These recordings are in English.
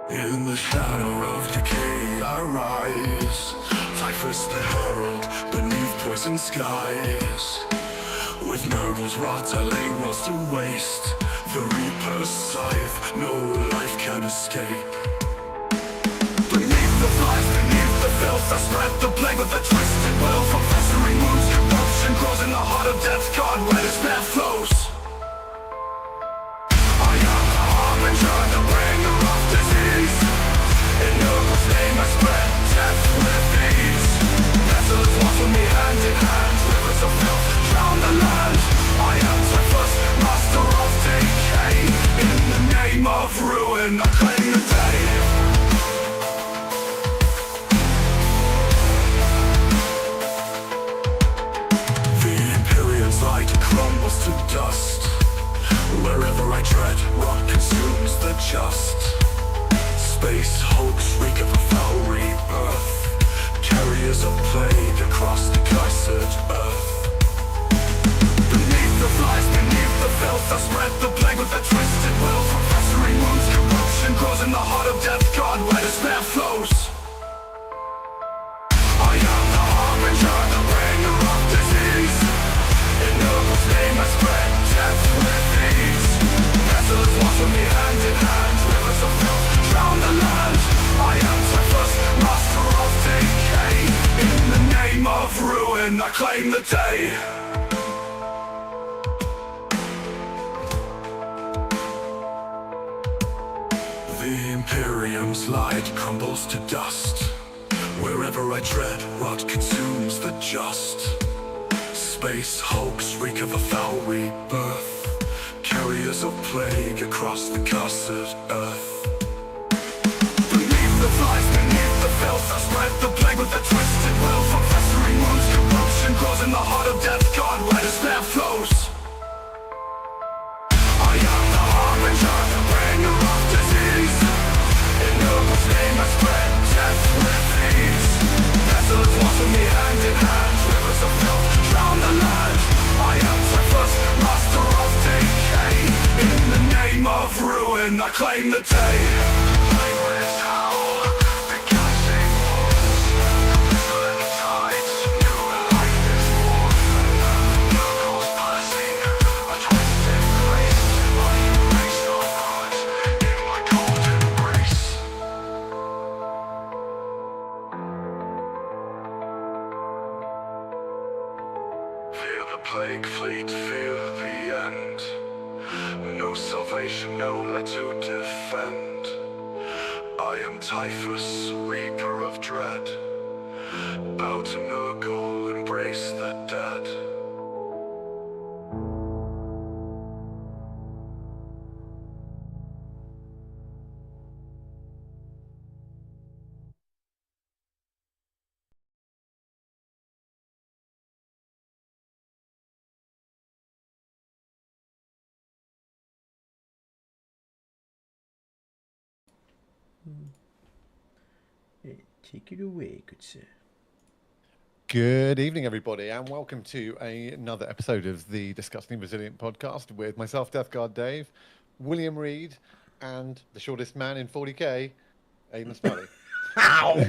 In the shadow of decay I rise, typhus the herald beneath poison skies. With nervous rattling lost to waste, the reaper's scythe, no life can escape. Beneath the flies, beneath the filth, I spread the plague with a twisted will. From festering wounds, corruption grows in the heart of death. God, where despair flows. I am the harbinger, the bringer of disease. In Nurgle's name I spread death with ease. Vessels walk with me hand in hand, rivers of filth drown the land. I am typhus, master of decay. In the name of ruin, I claim the day. Crumbles to dust. Wherever I tread, rot consumes the just. Space hulks reek of a foul rebirth, carriers of plague across the cursed earth. Beneath the flies, beneath the filth, I spread the plague with a twisted will. From festering wounds, corruption grows in the heart of death. God, where despair flows. I am the harbinger, the bringer of disease. In Nurgle's name I spread death with ease. Vessels walk with me hand in hand, rivers of filth drown the land. I am typhus, master of decay. In the name of ruin, I claim the day. The Imperium's light crumbles to dust. Wherever I tread, rot consumes the just. Space hulks reek of a foul rebirth, carriers of plague across the cursed earth. Beneath the flies, beneath the filth, I spread the plague with a twisted will. From festering wounds, corruption grows in the heart of death. God, where despair flows. I am the harbinger, the bringer of disease. In Nurgle's name I spread death with ease. Vessels walk with me hand in hand, rivers of filth drown the land. I am typhus, master of decay. In the name of ruin, I claim the day. Playlist howl, the gassing walls, whistling tides, new life is born. Nurgle's passing, a twisted grace. I erase your heart in my golden embrace. Fear the plague fleet, fear the end. No salvation, no let to defend. I am typhus, reaper of dread. Bow to Nurgle, embrace the dead. Take it away, good sir. Good evening, everybody, and welcome to another episode of the Disgusting Resilient podcast with myself, Death Guard Dave, William Reed, and the shortest man in 40k, Aidan Smiley. Ow!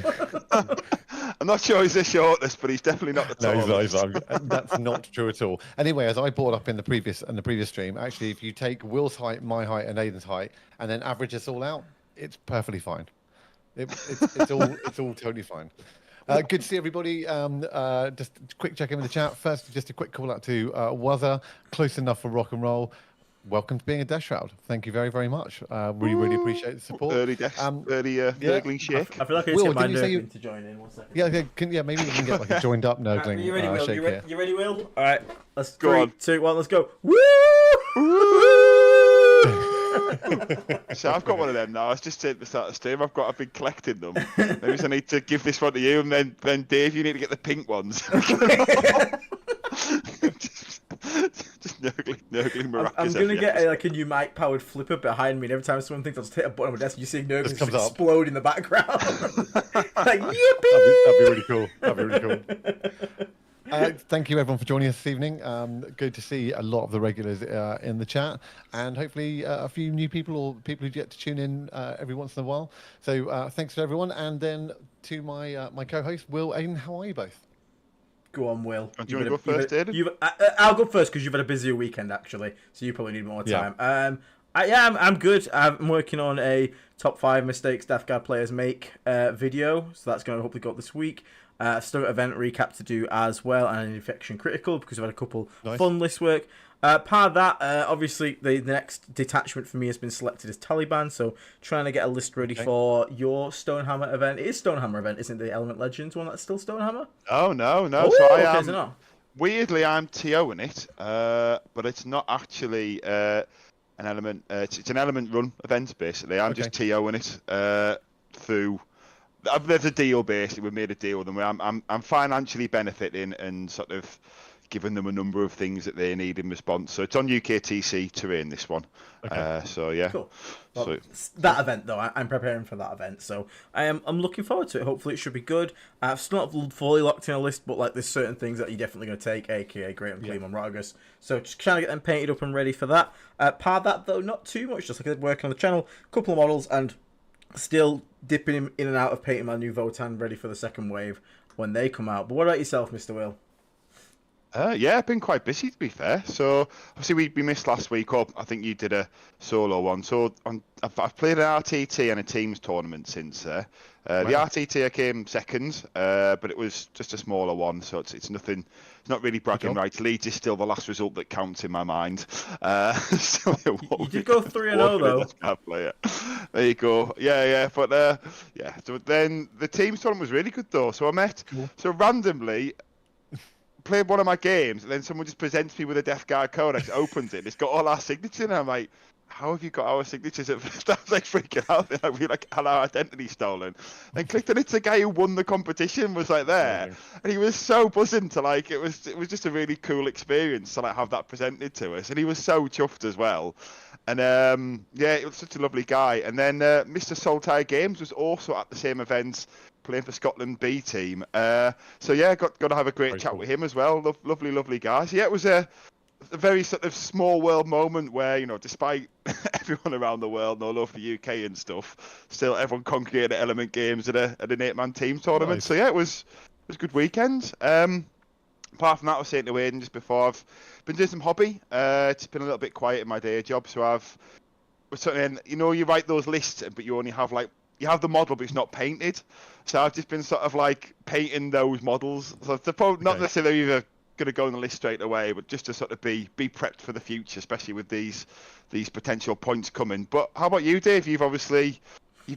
I'm not sure he's the shortest, but he's definitely not the tallest. No, that's not true at all. Anyway, as I brought up in the previous stream, actually, if you take Will's height, my height, and Aidan's height, and then average us all out, it's perfectly fine. It's all totally fine. Good to see everybody. Just a quick check in with the chat. First, just a quick call out to Wazza, close enough for rock and roll. Welcome to being a Death Shroud. Thank you very, very much. Really appreciate the support. Early nurgling shake. I feel like I need to get my nurgling to join in. 1 second. Yeah, maybe we can get like a joined up nurgling you ready, Will? shake here. You ready, Will? All right, let's go. 3, 2, 1, let's go. Woo! So I've got one of them now. I was just saying at the start of the stream, I've been collecting them. Maybe I need to give this one to you, and then Dave, you need to get the pink ones. just nurgling miraculous. I'm gonna get a new mic powered flipper behind me, and every time someone thinks I'll just hit a button on my desk, you see nurgling just explode in the background. Like yippee! That'd be really cool. Thank you everyone for joining us this evening. Good to see a lot of the regulars in the chat, and hopefully a few new people or people who get to tune in every once in a while. So thanks to everyone, and then to my my co-host Will, Aiden. How are you both? Go on, Will. Do you want to go first, Aiden? I'll go first because you've had a busier weekend actually, so you probably need more Yeah. time. I'm good. I'm working on a top 5 mistakes Death Guard players make video, so that's going to hopefully go up this week. Still got event recap to do as well, and an infection critical because I've had a couple fun list work. Part of that, obviously, the next detachment for me has been selected as Tallyband, so trying to get a list ready for your Stonehammer event. It is Stonehammer event, isn't it? The Element Legends one that's still Stonehammer? Oh, no. Oh, So I okay, am, so no. weirdly, I'm TOing it, but it's not actually an element. It's an element run event, basically. I'm just TOing it through... There's a deal, basically. We made a deal with them where I'm financially benefiting and sort of giving them a number of things that they need in response. So it's on UKTC terrain, this one. So yeah. Cool. Well, that event though, I'm preparing for that event, so I'm looking forward to it. Hopefully it should be good. I've still not fully locked in a list, but like there's certain things that you're definitely going to take, aka Great and Clean on Rogus. So just trying to get them painted up and ready for that. Part of that though, not too much. Just like I did working on the channel, a couple of models, and still dipping in and out of painting my new Votan ready for the second wave when they come out. But what about yourself, Mr. Will? Yeah, I've been quite busy to be fair. So obviously we missed last week, or I think you did a solo one. So I've played an RTT and a teams tournament since there. The RTT I came second, but it was just a smaller one, so it's nothing. It's not really bragging rights. Leeds is still the last result that counts in my mind. So you did go 3-0 though. There you go. Yeah. But yeah. So then the teams tournament was really good though. So I met so randomly. Played one of my games, and then someone just presents me with a Death Guard codex, opens it, and it's got all our signatures, and I'm like, how have you got our signatures? At first I was like freaking out, like we had our identity stolen. And clicked on it's the guy who won the competition was like there, and he was so buzzing to like it was just a really cool experience to like have that presented to us, and he was so chuffed as well. And yeah, it was such a lovely guy. And then Mr. Saltire Games was also at the same event, playing for Scotland B team. So yeah, got to have a great chat with him as well. Lovely guys. Yeah, it was a very sort of small world moment where, you know, despite everyone around the world and all over the UK and stuff, still everyone congregated at Element Games at an 8-man team tournament. So yeah, it was a good weekend. Apart from that, I was saying to Aidan just before, I've been doing some hobby. It's been a little bit quiet in my day job, so you know, you write those lists, but you only have you have the model, but it's not painted. So I've just been sort of like painting those models. So it's not necessarily either going to go on the list straight away, but just to sort of be prepped for the future, especially with these potential points coming. But how about you, Dave? You've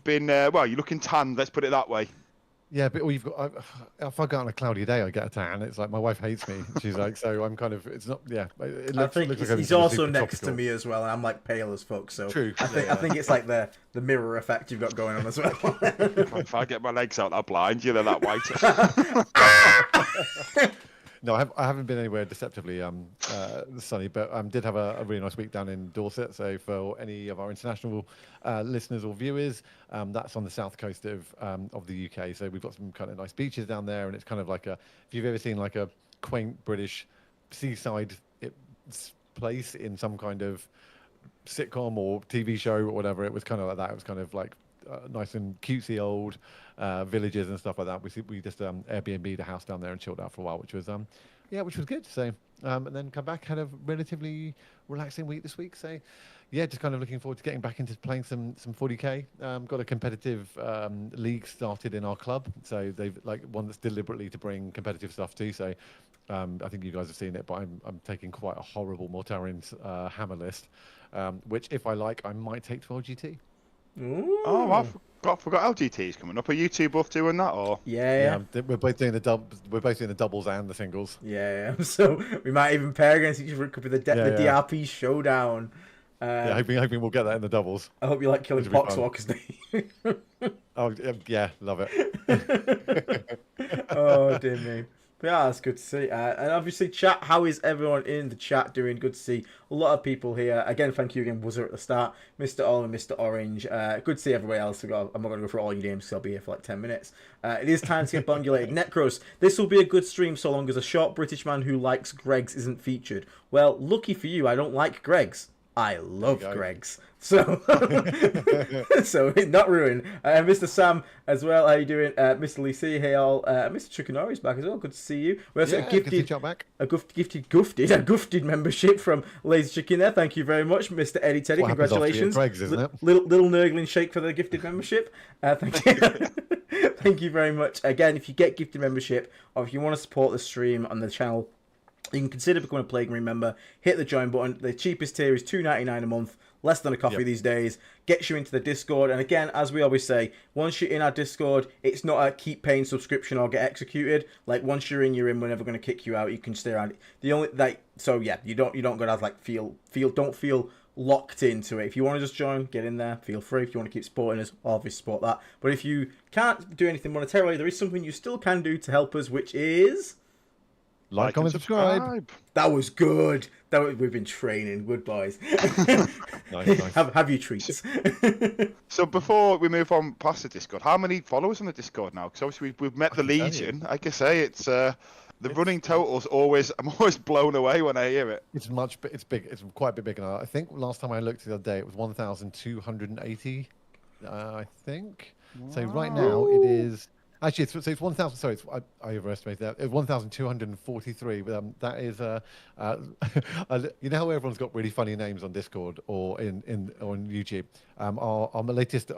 been well, you're looking tanned. Let's put it that way. Yeah, but you've got. If I go on a cloudy day, I get a tan. It's like my wife hates me. She's like, so I'm kind of. It's not. Yeah, I think he's also next to me as well, and I'm like pale as fuck. So true. I think it's like the mirror effect you've got going on as well. If I get my legs out, I'll blind you. They're that white. No, I haven't been anywhere deceptively sunny, but did have a really nice week down in Dorset. So for any of our international listeners or viewers, that's on the south coast of the UK. So we've got some kind of nice beaches down there, and it's kind of like if you've ever seen like a quaint British seaside place in some kind of sitcom or TV show or whatever, it was kind of like that. It was kind of like nice and cutesy old villages and stuff like that. We just Airbnb'd a house down there and chilled out for a while, which was good. So and then come back, had a relatively relaxing week this week. So yeah, just kind of looking forward to getting back into playing some 40k. Got a competitive league started in our club, so they've like one that's deliberately to bring competitive stuff too. So I think you guys have seen it, but I'm taking quite a horrible Mortarion's hammer list, which if I like, I might take 12 GT. Ooh. Oh, I forgot LGT's coming up. Are you two both doing that, or? Yeah. We're both doing the doubles and the singles. Yeah. So we might even pair against each other. It could be the DRP showdown. Hoping we'll get that in the doubles. I hope you like killing Poxwalkers. Oh yeah, love it. Oh dear me. Yeah, that's good to see. And obviously, chat, how is everyone in the chat doing? Good to see a lot of people here. Again, thank you again, Buzzer at the start. Mr. All and Mr. Orange. Good to see everybody else. I'm not going to go through all your names because I'll be here for like 10 minutes. It is time to get bungulated. Necros, this will be a good stream so long as a short British man who likes Greg's isn't featured. Well, lucky for you, I don't like Greg's. I love Greg's. So, so not ruined. Mr. Sam as well. How you doing? Mr. Lee C. Hey all. Mr. Chukanori's back as well. Good to see you. We also a gifted membership from Lazy Chicken there. Thank you very much, Mr. Eddie Teddy. Congratulations. Greg's, isn't it? Little nurgling shake for the gifted membership. Thank you. Thank you very much. Again, if you get gifted membership or if you want to support the stream on the channel, you can consider becoming a Plague Marine member. Hit the join button. The cheapest tier is $2.99 a month. Less than a coffee these days. Gets you into the Discord. And again, as we always say, once you're in our Discord, it's not a keep paying subscription or get executed. Like once you're in, you're in. We're never going to kick you out. You can stay around. The only so yeah, you don't gotta have like don't feel locked into it. If you want to just join, get in there. Feel free. If you want to keep supporting us, obviously support that. But if you can't do anything monetarily, there is something you still can do to help us, which is like, comment, subscribe. That was good. We've been training. Good boys. Nice. Have your treats. So before we move on past the Discord, how many followers on the Discord now? Because obviously we've met the Legion. Like I say, it's the running totals always. I'm always blown away when I hear it. It's big. It's quite a bit bigger now. I think last time I looked the other day, it was 1,280. I think. Wow. So right now it is. Actually, it's 1,000. Sorry, I overestimated that. It's 1,243. That is, you know how everyone's got really funny names on Discord or on YouTube. Our latest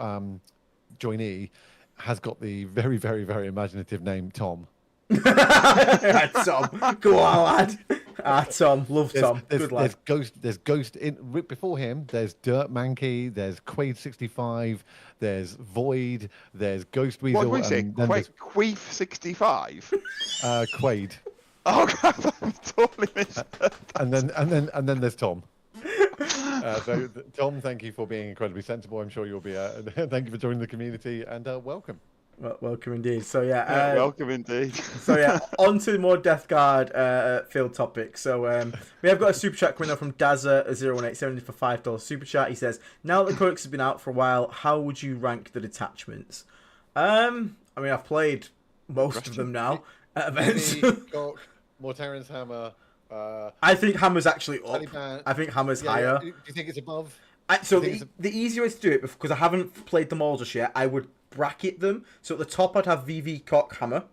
joinee has got the very, very, very imaginative name Tom. Tom, go on, lad. Tom, love Tom. Good lad. There's Ghost in before him. There's Dirt Mankey. There's Quaid 65. There's Void. There's Ghost Weasel. What did we say? Queef 65. Quaid. Oh God, I totally missed that. And then there's Tom. So Tom, thank you for being incredibly sensible. I'm sure you'll be. Thank you for joining the community and welcome. Well, welcome indeed. So yeah, welcome indeed. So yeah, on to more Death Guard field topics. So we have got a super chat coming up from Dazza0187 for $5 super chat. He says, "Now that the codex has been out for a while, how would you rank the detachments?" I mean, I've played most of them now at events. Mortarian's Hammer. I think Hammer's actually up. Tallyband. I think Hammer's higher. Do you think it's above? So the easier way to do it, because I haven't played them all just yet, I would bracket them. So at the top I'd have VV Cock Hammer.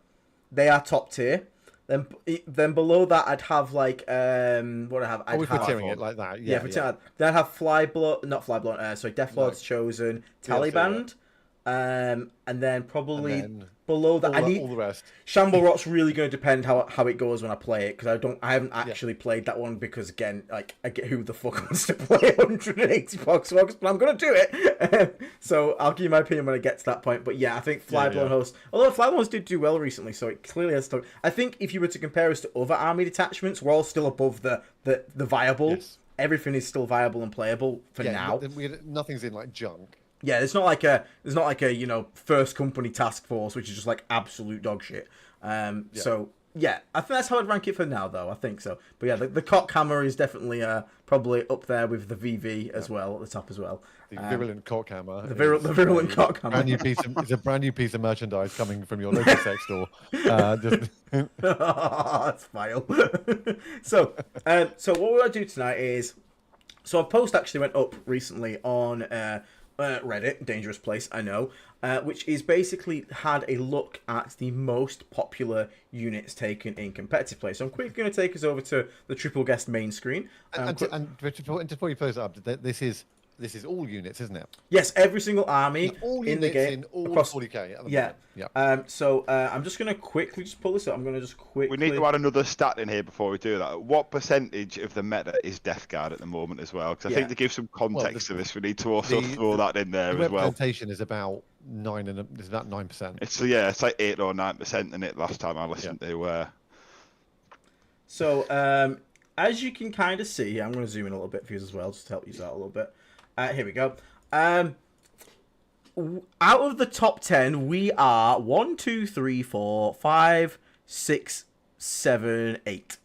They are top tier. Then below that I'd have like what I have. I'd have tiering it like that. Yeah. Then I'd have Deathlord's Chosen, Tallyband, and then probably below that all the rest. Shamble Rot's really going to depend how it goes when I play it, because I haven't actually played that one, because again, like, I get who the fuck wants to play 180 Poxwogs, but I'm going to do it. So I'll give you my opinion when I get to that point. But yeah, I think Flyblown Host, although Flyblown Host did do well recently, so it clearly has to. I think if you were to compare us to other army detachments, we're all still above the viable. Yes. Everything is still viable and playable for now. Nothing's in like junk. Yeah, there's not like a first company task force, which is just like absolute dog shit. So yeah, I think that's how I'd rank it for now, though. I think so. But yeah, the Cock Hammer is definitely probably up there with the VV as well, at the top as well. The virulent Cock Hammer. The virulent Cock Hammer. It's a brand new piece of merchandise coming from your local sex store. That's vile. So what we're gonna do tonight is, so a post actually went up recently on Reddit, dangerous place, I know, which is basically had a look at the most popular units taken in competitive play. So I'm quickly going to take us over to the Triple Guest main screen. And before you post it up, this is all units, isn't it? Yes, every single army all in the game. In all across 40k. At the moment. So I'm just going to quickly just pull this up. I'm going to just quickly. We need to add another stat in here before we do that. What percentage of the meta is Death Guard at the moment as well? Because I think to give some context to this, we need to also throw that in there as well. Representation is about 9%. It's like 8 or 9% in it last time I listened to. So as you can kind of see, I'm going to zoom in a little bit for you as well, just to help you out a little bit. Here we go. Out of the top 10, we are 1, 2, 3, 4, 5, 6, 7, 8.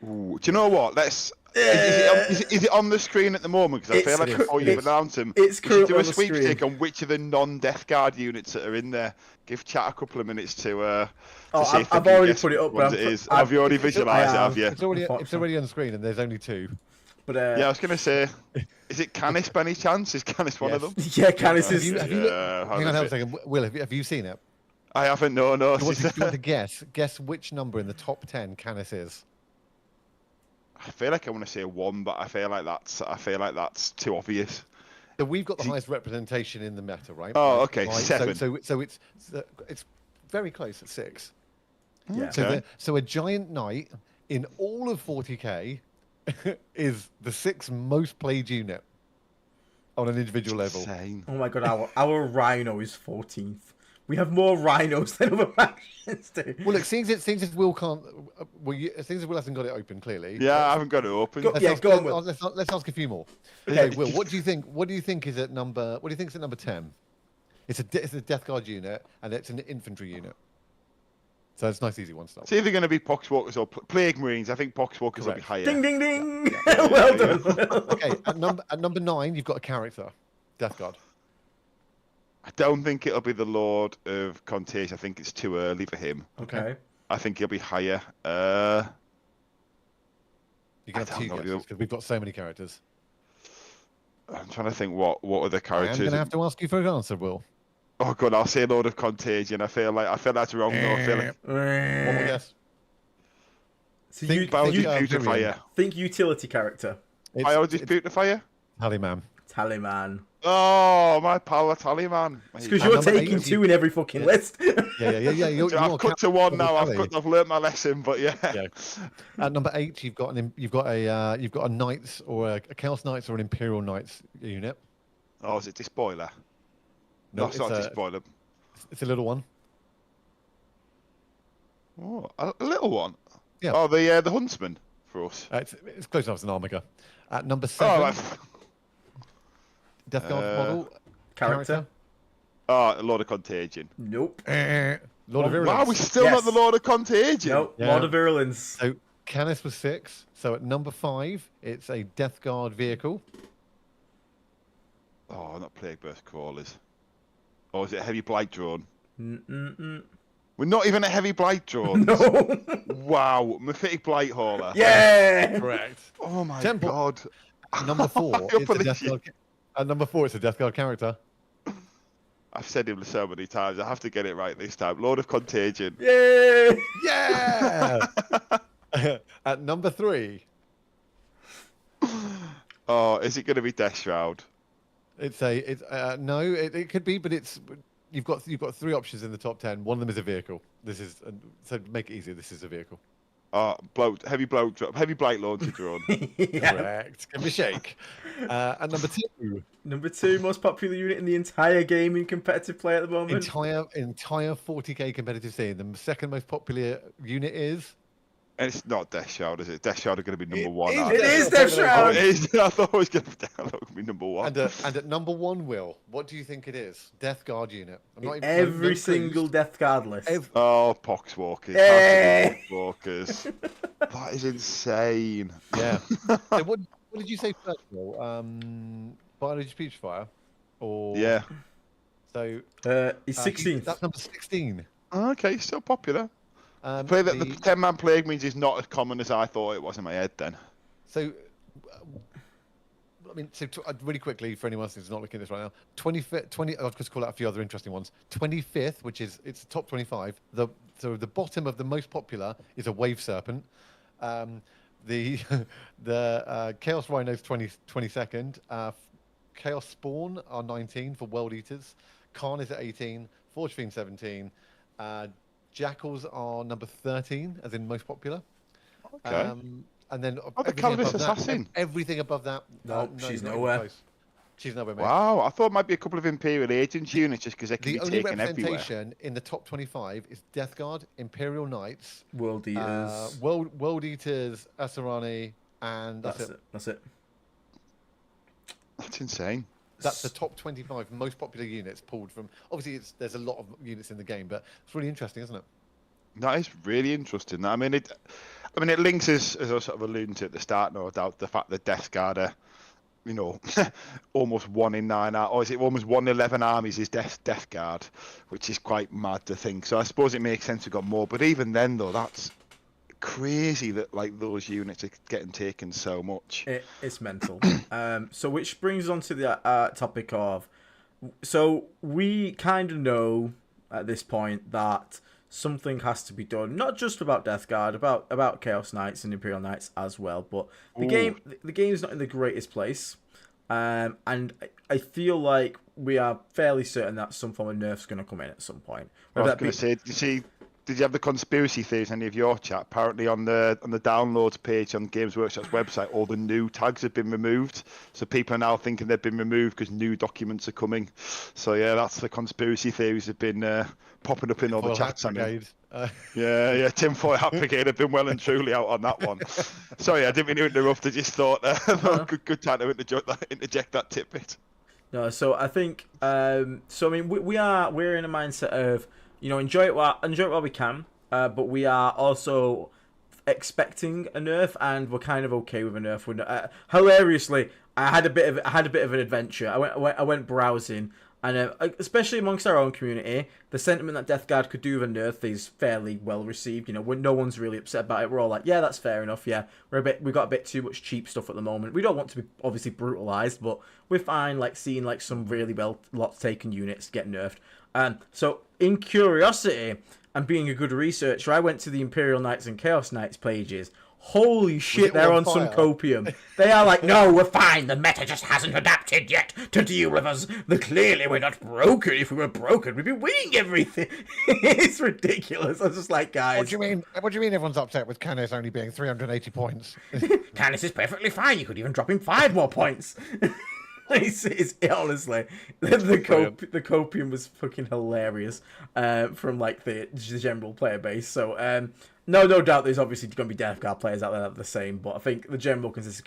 Ooh, do you know what? Is it on the screen at the moment? Because I feel like before you announce them, it's we should do currently a on the screen. sweepstake on which of the non-Death Guard units that are in there. Give chat a couple of minutes to see if I've they can already guess put it up. which ones it is. Have you already visualised it? Have you? It's already on the screen, and there's only 2. But Yeah, I was going to say, is it Canis by any chance? Is Canis one of them? yeah, Canis is. Hang on a second. Will, have you seen it? I haven't. No. Do you want to guess which number in the top 10 Canis is? I feel like I want to say 1, but I feel like that's too obvious. So we've got the highest representation in the meta, right? Oh, okay, right? 7. So it's very close at 6. Yeah. So a giant knight in all of 40k is the 6th most played unit on an individual level. Insane. Oh my god, our Rhino is 14th. We have more rhinos than other factions do. Well, look, seeing as Will can't, seeing as Will hasn't got it open clearly. Yeah, I haven't got it open. Go on, Will. Let's ask a few more. Okay, Will, what do you think? What do you think is at number? What do you think is at number 10? It's a Death Guard unit, and it's an infantry unit. So it's a nice, easy one to start. It's either going to be Poxwalkers or Plague Marines. I think Poxwalkers will be higher. Ding, ding, ding! Well done. Okay, at number 9, you've got a character, Death Guard. I don't think it'll be the Lord of Contagion. I think it's too early for him. Okay. I think he'll be higher. You can have 2 guesses because we've got so many characters. I'm trying to think what other characters. I'm going to have to ask you for an answer, Will. Oh god, I'll say Lord of Contagion. I feel that's wrong. No, I feel like One more guess. So Think Beautifier. Think utility character. Biologist Beautifier. Tallyband. Tallymand. Oh, my pal, Tallymand. It's because you're taking 2 in every fucking list. Yeah. I've cut to 1 now. I've learnt my lesson, but yeah. At number 8, you've got a Knights or a Chaos Knights or an Imperial Knights unit. Oh, is it Despoiler? No, it's not Despoiler. It's a little one. Oh, a little one. Yeah. Oh, the Huntsman for us. It's close enough as an Armiger. At number 7, Death Guard model Character. Oh, Lord of Contagion. Nope. Lord of Virulence. Wow, we're still not the Lord of Contagion. Nope. Yeah. Lord of Virulence. So Canis was 6. So at number 5, it's a Death Guard vehicle. Oh, not Plague Burst Crawlers. Or is it a Heavy Blight Drone? We're not even a Heavy Blight Drone. No. Wow, Mephitic Blight Hauler. Yeah. Correct. Oh my Temple. god. At number 4, it's a Death Guard. At number 4, it's a Death Guard character. I've said him so many times. I have to get it right this time. Lord of Contagion. Yeah. Yeah. At number 3, Oh, is it going to be Death Shroud? no, it could be, but you've got 3 options in the top 10. One of them is a vehicle. So to make it easier, this is a vehicle. Heavy Blight Launcher Drone. Yeah. Correct. Give me a shake. And number 2. Number 2 most popular unit in the entire game in competitive play at the moment. Entire 40k competitive scene. The second most popular unit is. And it's not Death Shroud, is it? Death Shroud are going to be number 1. It is Death Shroud. It is. I thought it was going to be number 1. And at number 1, Will, what do you think it is? Death Guard unit. I'm not even, Every single Death Guard list. Oh, Poxwalkers. Hey. Poxwalkers. That is insane. Yeah. So what did you say first, Will? Biologist Petrifier? Or Yeah. So He's 16th. That's number 16. Okay, still popular. The 10-man Plague means is not as common as I thought it was in my head then. So, really quickly, for anyone who's not looking at this right now, 25th, I'll just call out a few other interesting ones. 25th, which is, it's the top 25. So the bottom of the most popular is a Wave Serpent. The Chaos Rhinos 22nd. Chaos Spawn are 19 for World Eaters. Khan is at 18. Forge Fiend 17. Jackals are number 13, as in most popular. Okay. And then the Calamus Assassin. Everything above that. No, she's not nowhere. close. She's nowhere, mate. Wow, I thought it might be a couple of Imperial Agents units just because they can The be only taken everywhere. representation in the top 25 is Death Guard, Imperial Knights, World Eaters. World Eaters, Asarani, and that's it. That's it. That's insane. That's the top 25 most popular units pulled from. Obviously, there's a lot of units in the game, but it's really interesting, isn't it? That is really interesting. I mean, it links as I was sort of alluding to at the start, no doubt, the fact that Death Guard are, you know, almost 1 in 9, or is it almost 1 in 11 armies is Death Guard, which is quite mad to think. So I suppose it makes sense to got more. But even then, though, that's crazy that like those units are getting taken so much. It's mental. So which brings us on to the topic of, so we kind of know at this point that something has to be done, not just about Death Guard, about Chaos Knights and Imperial Knights as well. But the game is not in the greatest place, and I feel like we are fairly certain that some form of nerf's going to come in at some point. I was going to say, did you have the conspiracy theories in any of your chat? Apparently on the downloads page on Games Workshop's website, all the new tags have been removed. So people are now thinking they've been removed because new documents are coming. So yeah, that's the conspiracy theories have been popping up in all the chats. Yeah, Tinfoil Hat Brigade have been well and truly out on that one. Sorry, I didn't mean to interrupt. I just thought good time to interject that tidbit. No, so I think so. I mean, we're in a mindset of, you know, enjoy it while we can, but we are also expecting a nerf, and we're kind of okay with a nerf. Hilariously, I had a bit of an adventure. I went browsing, and especially amongst our own community, the sentiment that Death Guard could do with a nerf is fairly well received. You know, no one's really upset about it. We're all like, yeah, that's fair enough. Yeah, we got a bit too much cheap stuff at the moment. We don't want to be obviously brutalized, but we're fine. Like seeing like some really lots taken units get nerfed. So in curiosity and being a good researcher, I went to the Imperial Knights and Chaos Knights pages. Holy shit, they're on some copium. They are like, no, we're fine. The meta just hasn't adapted yet to deal with us. Clearly, we're not broken. If we were broken, we'd be winning everything. It's ridiculous. I was just like, guys. What do you mean? What do you mean everyone's upset with Canis only being 380 points? Canis is perfectly fine. You could even drop him 5 more points. It's honestly the copium was fucking hilarious from like the general player base. So no doubt there's obviously going to be Death Guard players out there that are the same, but I think the general consensus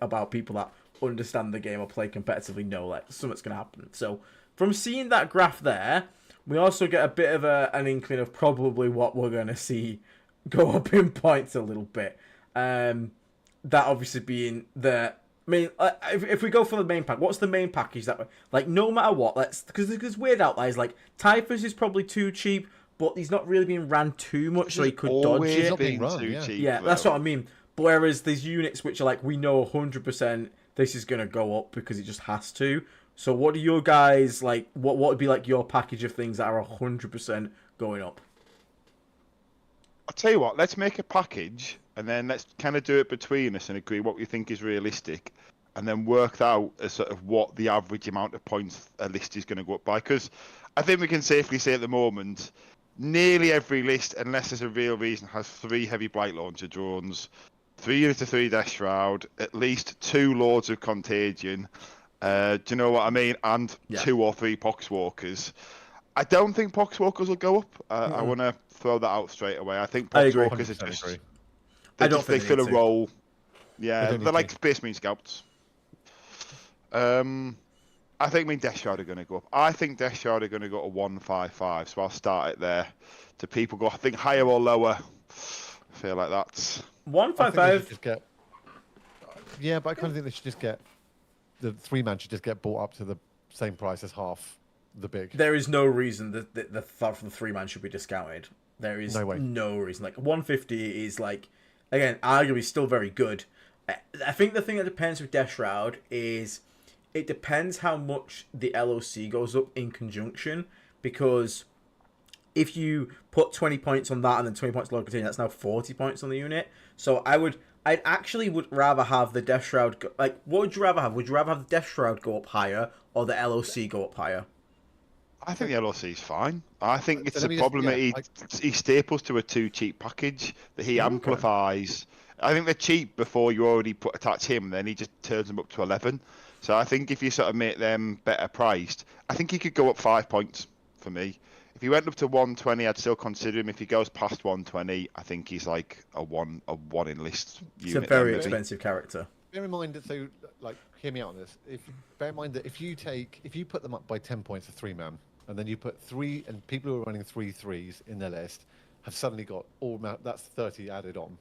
about people that understand the game or play competitively know like something's going to happen. So from seeing that graph there, we also get a bit of an inkling of probably what we're going to see go up in points a little bit. That obviously being the. I mean, if we go for the main pack, what's the main package that, like, no matter what, because there's weird outliers, like, Typhus is probably too cheap, but he's not really being ran too much, so he could dodge it. Yeah, that's what I mean. But whereas there's units which are like, we know 100% this is going to go up because it just has to. So what do your guys, like, what would be, like, your package of things that are 100% going up? I'll tell you what, let's make a package and then let's kind of do it between us and agree what we think is realistic and then work out as sort of what the average amount of points a list is going to go up by. Because I think we can safely say at the moment, nearly every list, unless there's a real reason, has 3 heavy blight launcher drones, 3 units of 3 Death Shroud, at least 2 Lords of Contagion, do you know what I mean? And 2 or 3 Poxwalkers. I don't think Poxwalkers will go up. I want to throw that out straight away. I think Poxwalkers are just... They fill a role. Yeah, they're like Space Marine Scouts. I think Death Shroud are going to go up. I think Death Shroud are going to go to 155, so I'll start it there. Do people go, I think, higher or lower? I feel like that's... 155? Yeah, but I kind of think they should just get... The 3-man should just get bought up to the same price as half the big. There is no reason that the thought for the 3-man should be discounted. There is no reason. Like, 150 is like... Again, arguably still very good. I think the thing that depends with Death Shroud is it depends how much the LOC goes up in conjunction, because if you put 20 points on that and then 20 points low container, that's now 40 points on the unit. So I actually would rather have the Death Shroud go, like, what would you rather have? Would you rather have the Death Shroud go up higher or the LOC go up higher? I think the LOC is fine. I think it's a problem that he staples to a too cheap package that he amplifies. I think they're cheap before you already attach him, then he just turns them up to 11. So I think if you sort of make them better priced, I think he could go up 5 points for me. If he went up to 120, I'd still consider him. If he goes past 120, I think he's like a one in list unit. It's a very expensive character. Bear in mind that, so, like, hear me out on this. Bear in mind that if you put them up by 10 points a 3-man, and then you put 3, and people who are running 3 3s in their list have suddenly got that's 30 added on.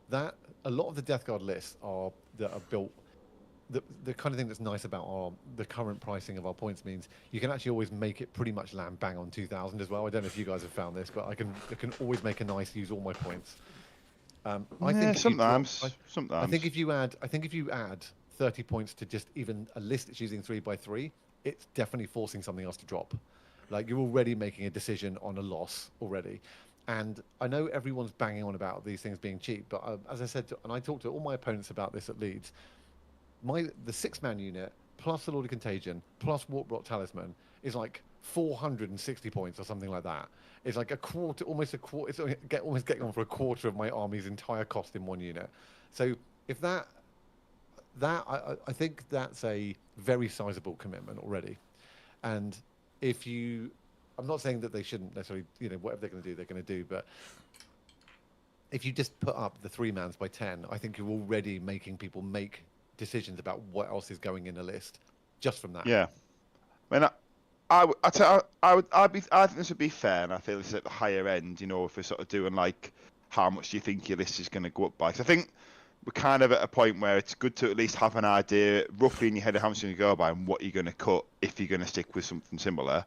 That a lot of the Death Guard lists that are built. The kind of thing that's nice about the current pricing of our points means you can actually always make it pretty much land bang on 2,000 as well. I don't know if you guys have found this, but I can always make a nice use all my points. I think sometimes. I think if you add 30 points to just even a list that's using 3x3, it's definitely forcing something else to drop. Like you're already making a decision on a loss already. And I know everyone's banging on about these things being cheap, but as I said, and I talked to all my opponents about this at Leeds, the 6-man unit plus the Lord of Contagion plus Warp Rot Talisman is like 460 points or something like that. It's like almost a quarter. It's almost getting on for a quarter of my army's entire cost in one unit. So if I think that's a very sizable commitment already. And I'm not saying that they shouldn't necessarily, whatever they're going to do, they're going to do, but if you just put up the 3-mans by 10, I think you're already making people make decisions about what else is going in a list just from that. Yeah, I mean, I think this would be fair, and I feel it's at the higher end. If we're sort of doing like, how much do you think your list is going to go up by? So I think we're kind of at a point where it's good to at least have an idea roughly in your head of how much you're going to go by and what you're going to cut if you're going to stick with something similar.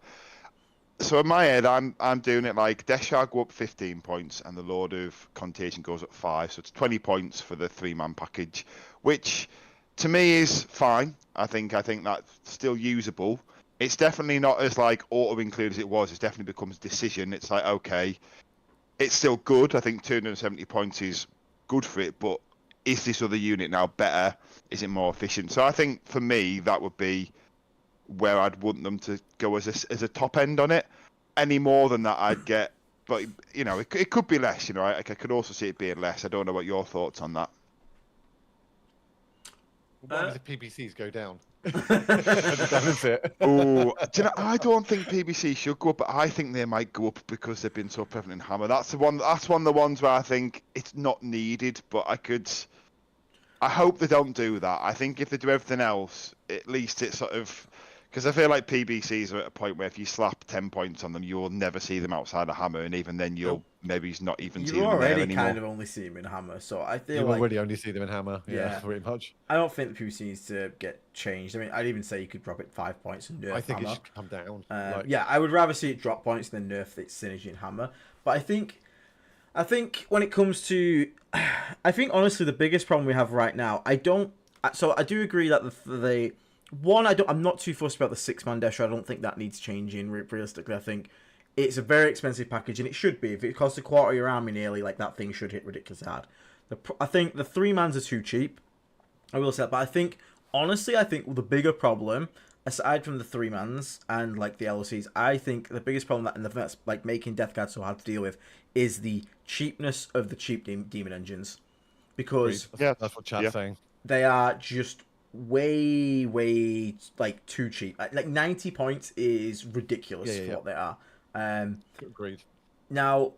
So in my head, I'm doing it like Death Shard go up 15 points and the Lord of Contagion goes up 5, so it's 20 points for the 3-man package, which to me is fine. I think that's still usable. It's definitely not as like auto include as it was. It definitely becomes a decision. It's like, okay, it's still good. I think 270 points is good for it, but is this other unit now better? Is it more efficient? So I think for me that would be where I'd want them to go as a top end on it. Any more than that, I'd get. But it could be less. I could also see it being less. I don't know what your thoughts on that. Why does the PBCs go down? I don't think PBC should go up, but I think they might go up because they've been so prevalent in Hammer. That's one of the ones where I think it's not needed, but I hope they don't do that. I think if they do everything else, at least it's sort of, because I feel like PBCs are at a point where if you slap 10 points on them, you'll never see them outside of Hammer, and even then you'll maybe not even see them there anymore. You already kind of only see them in Hammer, so I feel you already only see them in Hammer. Yeah, pretty much. I don't think the PBC needs to get changed. I mean, I'd even say you could drop it 5 points and nerf Hammer. I think it should come down. Yeah, I would rather see it drop points than nerf its synergy in Hammer. But I think when it comes to, I think honestly the biggest problem we have right now, I do agree that I'm not too fussed about the 6-man Death Shard. I don't think that needs changing. Realistically, I think it's a very expensive package, and it should be. If it costs a quarter of your army nearly, like that thing should hit ridiculous hard. I think the 3-mans are too cheap. I will say that, but I think the bigger problem, aside from the 3-mans and like the LOCs, I think the biggest problem that's like making Death Guard so hard to deal with is the cheapness of the cheap demon engines, because that's what chat's saying. They are just way like too cheap. Like 90 points is ridiculous for what they are. Agreed. Now,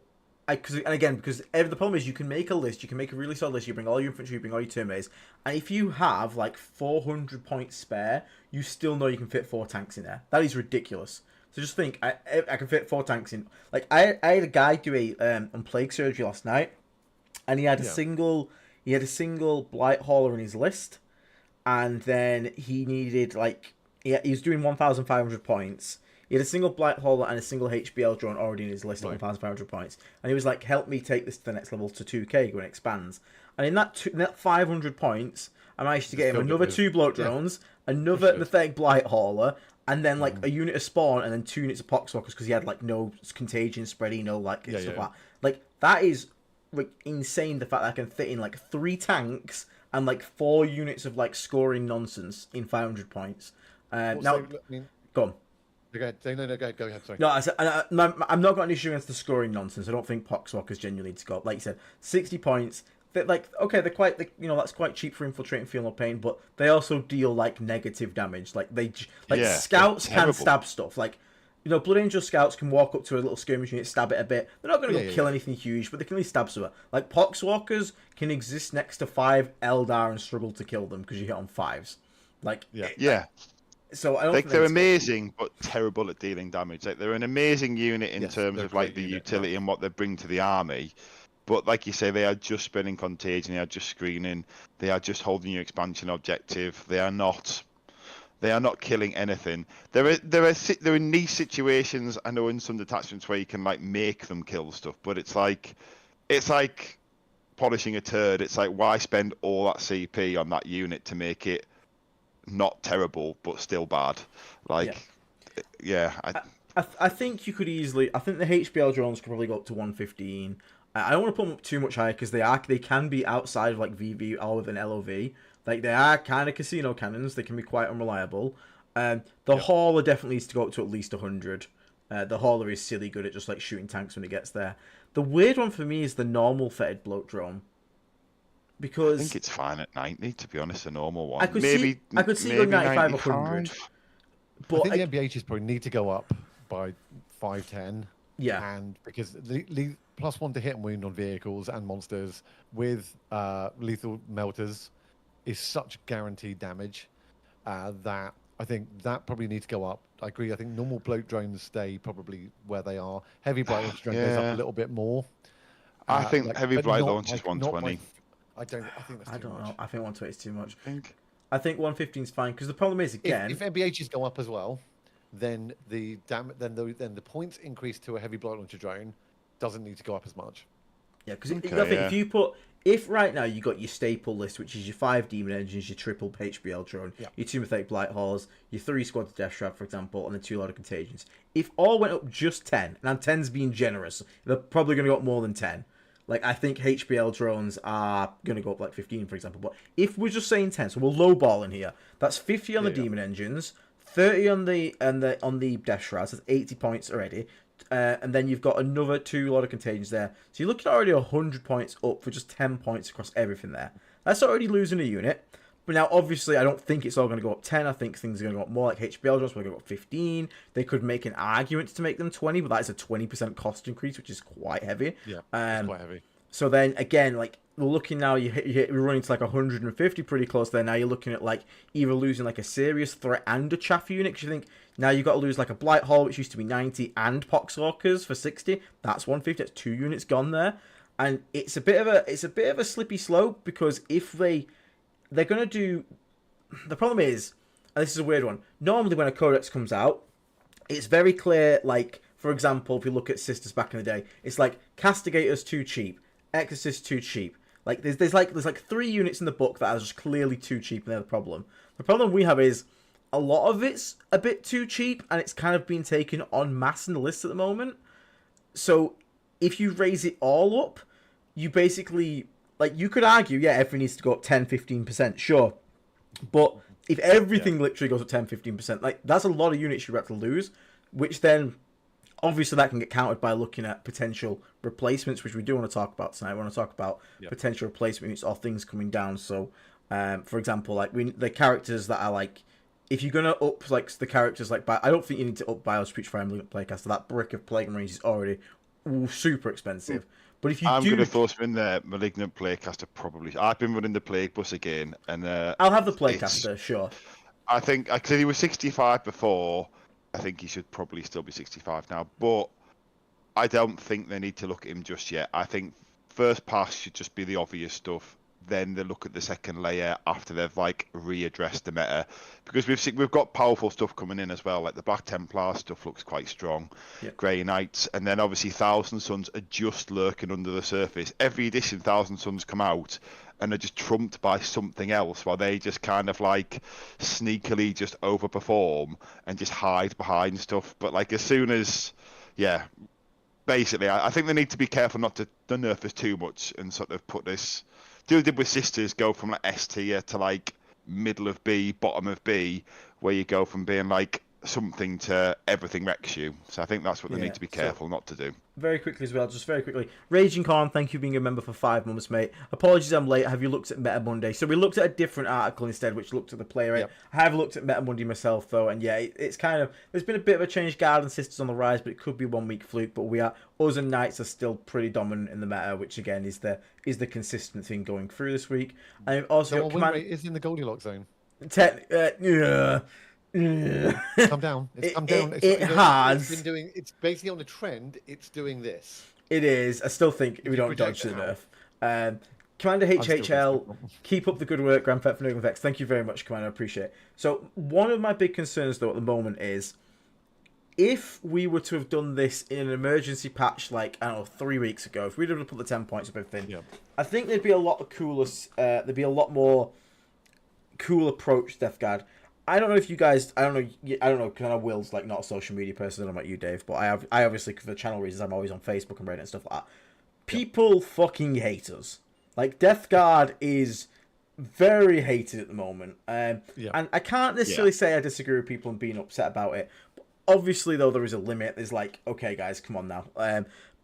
because the problem is you can make a list, you can make a really solid list, you bring all your infantry, you bring all your terminates, and if you have like 400 points spare, you still know you can fit 4 tanks in there. That is ridiculous. So just think, I can fit 4 tanks in. Like I had a guy do on plague surgery last night, and he had a single blight hauler in his list, and then he needed he was doing 1,500 points. He had a single Blight Hauler and a single HBL drone already in his list at 1,500 points. And he was like, help me take this to the next level to 2k when it expands. And in that 500 points, I managed to get him another 2 bloat drones, another pathetic Blight Hauler, and then like a unit of Spawn, and then 2 units of Poxwalkers, because he had like no contagion spreading, no stuff like that. Like, that is like insane, the fact that I can fit in like 3 tanks and like 4 units of like scoring nonsense in 500 points. Go on. Go ahead, sorry. No, I'm not got an issue against the scoring nonsense. I don't think Poxwalkers genuinely need to go up. Like you said, 60 points. They're that's quite cheap for infiltrating, feel no pain, but they also deal like negative damage. Scouts can stab stuff. Like, Blood Angel scouts can walk up to a little skirmish unit, stab it a bit. They're not going to kill anything huge, but they can at least stab someone. Like, Poxwalkers can exist next to 5 Eldar and struggle to kill them because you hit on 5s. So I don't Like think they're it's- amazing, but terrible at dealing damage. Like they're an amazing unit in Yes, terms they're of a like great the unit, utility and what they bring to the army. But like you say, they are just spinning contagion. They are just screening. They are just holding your expansion objective. They are not. They are not killing anything. There are niche situations. I know in some detachments where you can like make them kill stuff, but it's like polishing a turd. It's like, why spend all that CP on that unit to make it not terrible but still bad? Like, yeah, I think you could easily. I think the HBL drones could probably go up to 115. I don't want to put them up too much higher because they can be outside of like VV or with an LOV. Like they are kind of casino cannons. They can be quite unreliable. The hauler definitely needs to go up to at least 100. The hauler is silly good at just like shooting tanks when it gets there. The weird one for me is the normal fetid bloat drone. Because I think it's fine at 90. To be honest, a normal one. I could see going 95 or 100. But I think the MBHs probably need to go up by 510. Yeah. And because the +1 to hit and wound on vehicles and monsters with lethal melters is such guaranteed damage that I think that probably needs to go up. I agree. I think normal bloat drones stay probably where they are. Heavy blight launch drone goes up a little bit more. I think like, heavy but blight not launch is like- not by 120. I think that's I too don't much. know. I think 120 is too much. think. I think 115 is fine because the problem is again. If MBHs go up as well, then the points increase to a heavy blight launcher drone doesn't need to go up as much. Yeah, because Okay, if right now you got your staple list, which is your 5 demon engines, your triple HBL drone, your 2 Mythic Blight Halls, your 3 squad to Death Trap, for example, and the 2 Lord of Contagions. If all went up just 10, and 10's being generous, they're probably going to go up more than 10. Like, I think HBL drones are going to go up like 15, for example. But if we're just saying 10, so we're lowballing here, that's 50 on the demon engines, 30 on the Death Shrouds, that's 80 points already. And then you've got another 2 Lord of Contagions there. So you're looking at already 100 points up for just 10 points across everything there. That's already losing a unit. But now, obviously, I don't think it's all going to go up 10. I think things are going to go up more, like HBL drones will go up 15. They could make an argument to make them 20, but that is a 20% cost increase, which is quite heavy. Yeah, it's quite heavy. So then, again, like, we're looking now, you're running to like 150 pretty close there. Now you're looking at like either losing like a serious threat and a chaff unit, because you think now you've got to lose like a Blight Hall, which used to be 90, and Poxwalkers for 60. That's 150. That's 2 units gone there, and it's a bit of a slippery slope, because if they're going to do, the problem is, and this is a weird one, normally when a codex comes out, it's very clear, like, for example, if you look at Sisters back in the day, it's like Castigator's too cheap, Exorcist too cheap. Like there's like 3 units in the book that are just clearly too cheap, and they're the problem. The problem we have is a lot of it's a bit too cheap, and it's kind of being taken en masse in the list at the moment. So if you raise it all up, you basically, like, you could argue, yeah, everything needs to go up 10-15%, sure. But if everything literally goes up 10-15%, like, that's a lot of units you're about to lose, which then obviously that can get countered by looking at potential replacements, which we do want to talk about tonight. We want to talk about potential replacement units or things coming down. So, for example, like the characters that are like, if you're gonna up like the characters like, I don't think you need to up Bios Putrefy and Malignant Playcaster. That brick of Plague Marines is already super expensive. But if you I'm going to throw some in there. Malignant Playcaster probably. I've been running the Plague Bus again, and I'll have the Playcaster, sure. I think because he was 65 before. I think he should probably still be 65 now, but I don't think they need to look at him just yet. I think first pass should just be the obvious stuff. Then they look at the second layer after they've like readdressed the meta, because we've got powerful stuff coming in as well. Like the Black Templar stuff looks quite strong, Grey Knights, and then obviously Thousand Suns are just lurking under the surface. Every edition Thousand Suns come out and are just trumped by something else, while they just kind of like sneakily just overperform and just hide behind stuff. But like as soon as, basically, I think they need to be careful not to nerf us too much and sort of put this. Do did with Sisters go from like S tier to like middle of B, bottom of B, where you go from being like something to everything wrecks you. So I think that's what they need to be careful not to do. Very quickly as well, just very quickly. Raging Khan, thank you for being a member for 5 months, mate. Apologies I'm late. Have you looked at Meta Monday? So we looked at a different article instead, which looked at the player rate. I have looked at Meta Monday myself, though, and yeah, it's kind of, there's been a bit of a change. Guardian Sisters on the rise, but it could be 1 week fluke. But us and Knights are still pretty dominant in the meta, which again is the consistent thing going through this week. And we've also got win rate is in the Goldilocks zone. yeah. Come down. It's come down. It has. It's been doing. It's basically on a trend. It's doing this. It is. I still think we don't dodge the nerf. Commander HHL, keep up the good work, Grand Theft Auto Vex. Thank you very much, Commander. I appreciate it. So, one of my big concerns, though, at the moment is if we were to have done this in an emergency patch, like, I don't know, 3 weeks ago, if we'd have put the 10 points of everything, I think there'd be a lot of cooler, there'd be a lot more cool approach to Death Guard. I don't know if you guys, I don't know, because I know Will's, like, not a social media person, I don't know about you, Dave, but I obviously, for channel reasons, I'm always on Facebook and Reddit and stuff like that. People fucking hate us. Like, Death Guard is very hated at the moment. And I can't necessarily say I disagree with people and being upset about it. But obviously, though, there is a limit. There's like, okay, guys, come on now.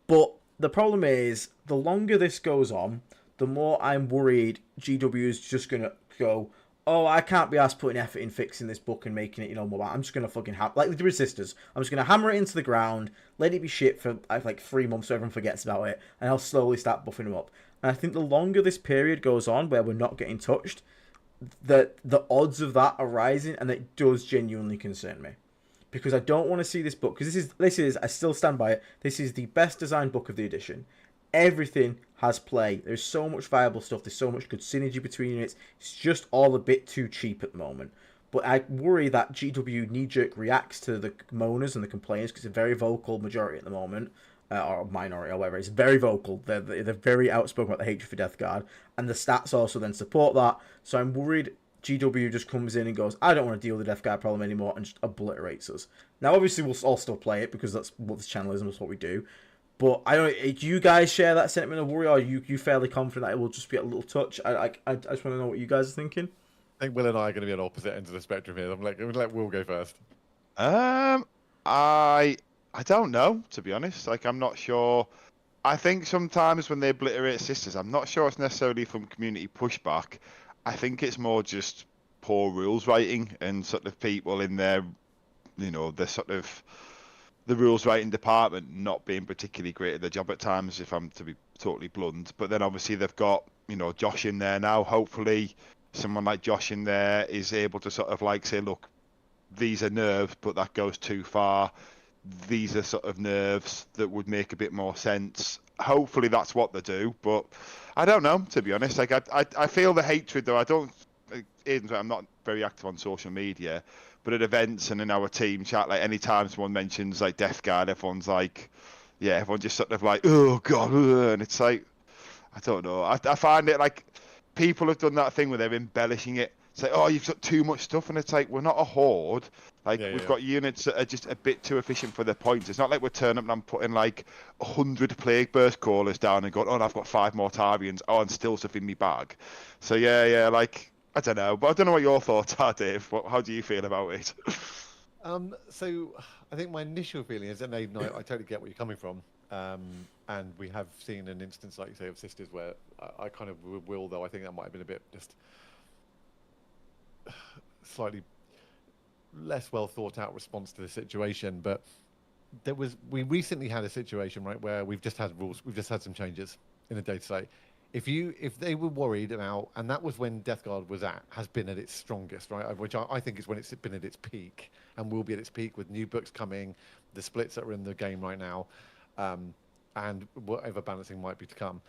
But the problem is, the longer this goes on, the more I'm worried GW is just going to go, oh, I can't be asked putting effort in fixing this book and making it, you know, more. I'm just going to fucking like the Resistors. I'm just going to hammer it into the ground, let it be shit for like 3 months so everyone forgets about it, and I'll slowly start buffing them up. And I think the longer this period goes on where we're not getting touched, the odds of that are rising, and it does genuinely concern me. Because I don't want to see this book, because this is, I still stand by it, this is the best designed book of the edition. Everything has play. There's so much viable stuff, there's so much good synergy between units, it's just all a bit too cheap at the moment. But I worry that GW knee-jerk reacts to the moaners and the complainers, because it's a very vocal majority at the moment, or minority or whatever. It's very vocal. They're very outspoken about the hatred for Death Guard, and the stats also then support that. So I'm worried GW just comes in and goes, I don't want to deal with the Death Guard problem anymore, and just obliterates us. Now, obviously, we'll all still play it because that's what this channel is and that's what we do. But I don't. Do you guys share that sentiment of worry, or are you fairly confident that it will just be a little touch? I just want to know what you guys are thinking. I think Will and I are going to be on opposite ends of the spectrum here. I'm like, let Will go first. I don't know, to be honest. Like, I'm not sure. I think sometimes when they obliterate sisters, I'm not sure it's necessarily from community pushback. I think it's more just poor rules writing and sort of people in their, you know, the rules writing department not being particularly great at their job at times, if I'm to be totally blunt. But then obviously they've got, you know, Josh in there now. Hopefully someone like Josh in there is able to sort of like say, look, these are nerves, but that goes too far. These are sort of nerves that would make a bit more sense. Hopefully that's what they do, but I don't know, to be honest. Like I feel the hatred, though. I don't. I'm not very active on social media, but at events and in our team chat, like any time someone mentions like Death Guard, everyone's like, yeah, everyone just sort of like, oh god, and it's like, I don't know. I find it like people have done that thing where they're embellishing it. It's like, oh, you've got too much stuff, and it's like, we're not a horde. Like, we've got units that are just a bit too efficient for their points. It's not like we're turning up and I'm putting like 100 Plague Burst callers down and going, oh, and I've got 5 more Tarians. Oh, and still stuff in me bag. So yeah, like, I don't know. But I don't know what your thoughts are, Dave. How do you feel about it? So I think my initial feeling is that I totally get where you're coming from. And we have seen an instance, like you say, of sisters where I kind of will, though I think that might have been a bit just slightly less well thought out response to the situation. But we recently had a situation, right, where we've just had some changes in the day-to-day. If they were worried about, and that was when Death Guard has been at its strongest, right, which I think is when it's been at its peak, and will be at its peak with new books coming, the splits that are in the game right now, and whatever balancing might be to come.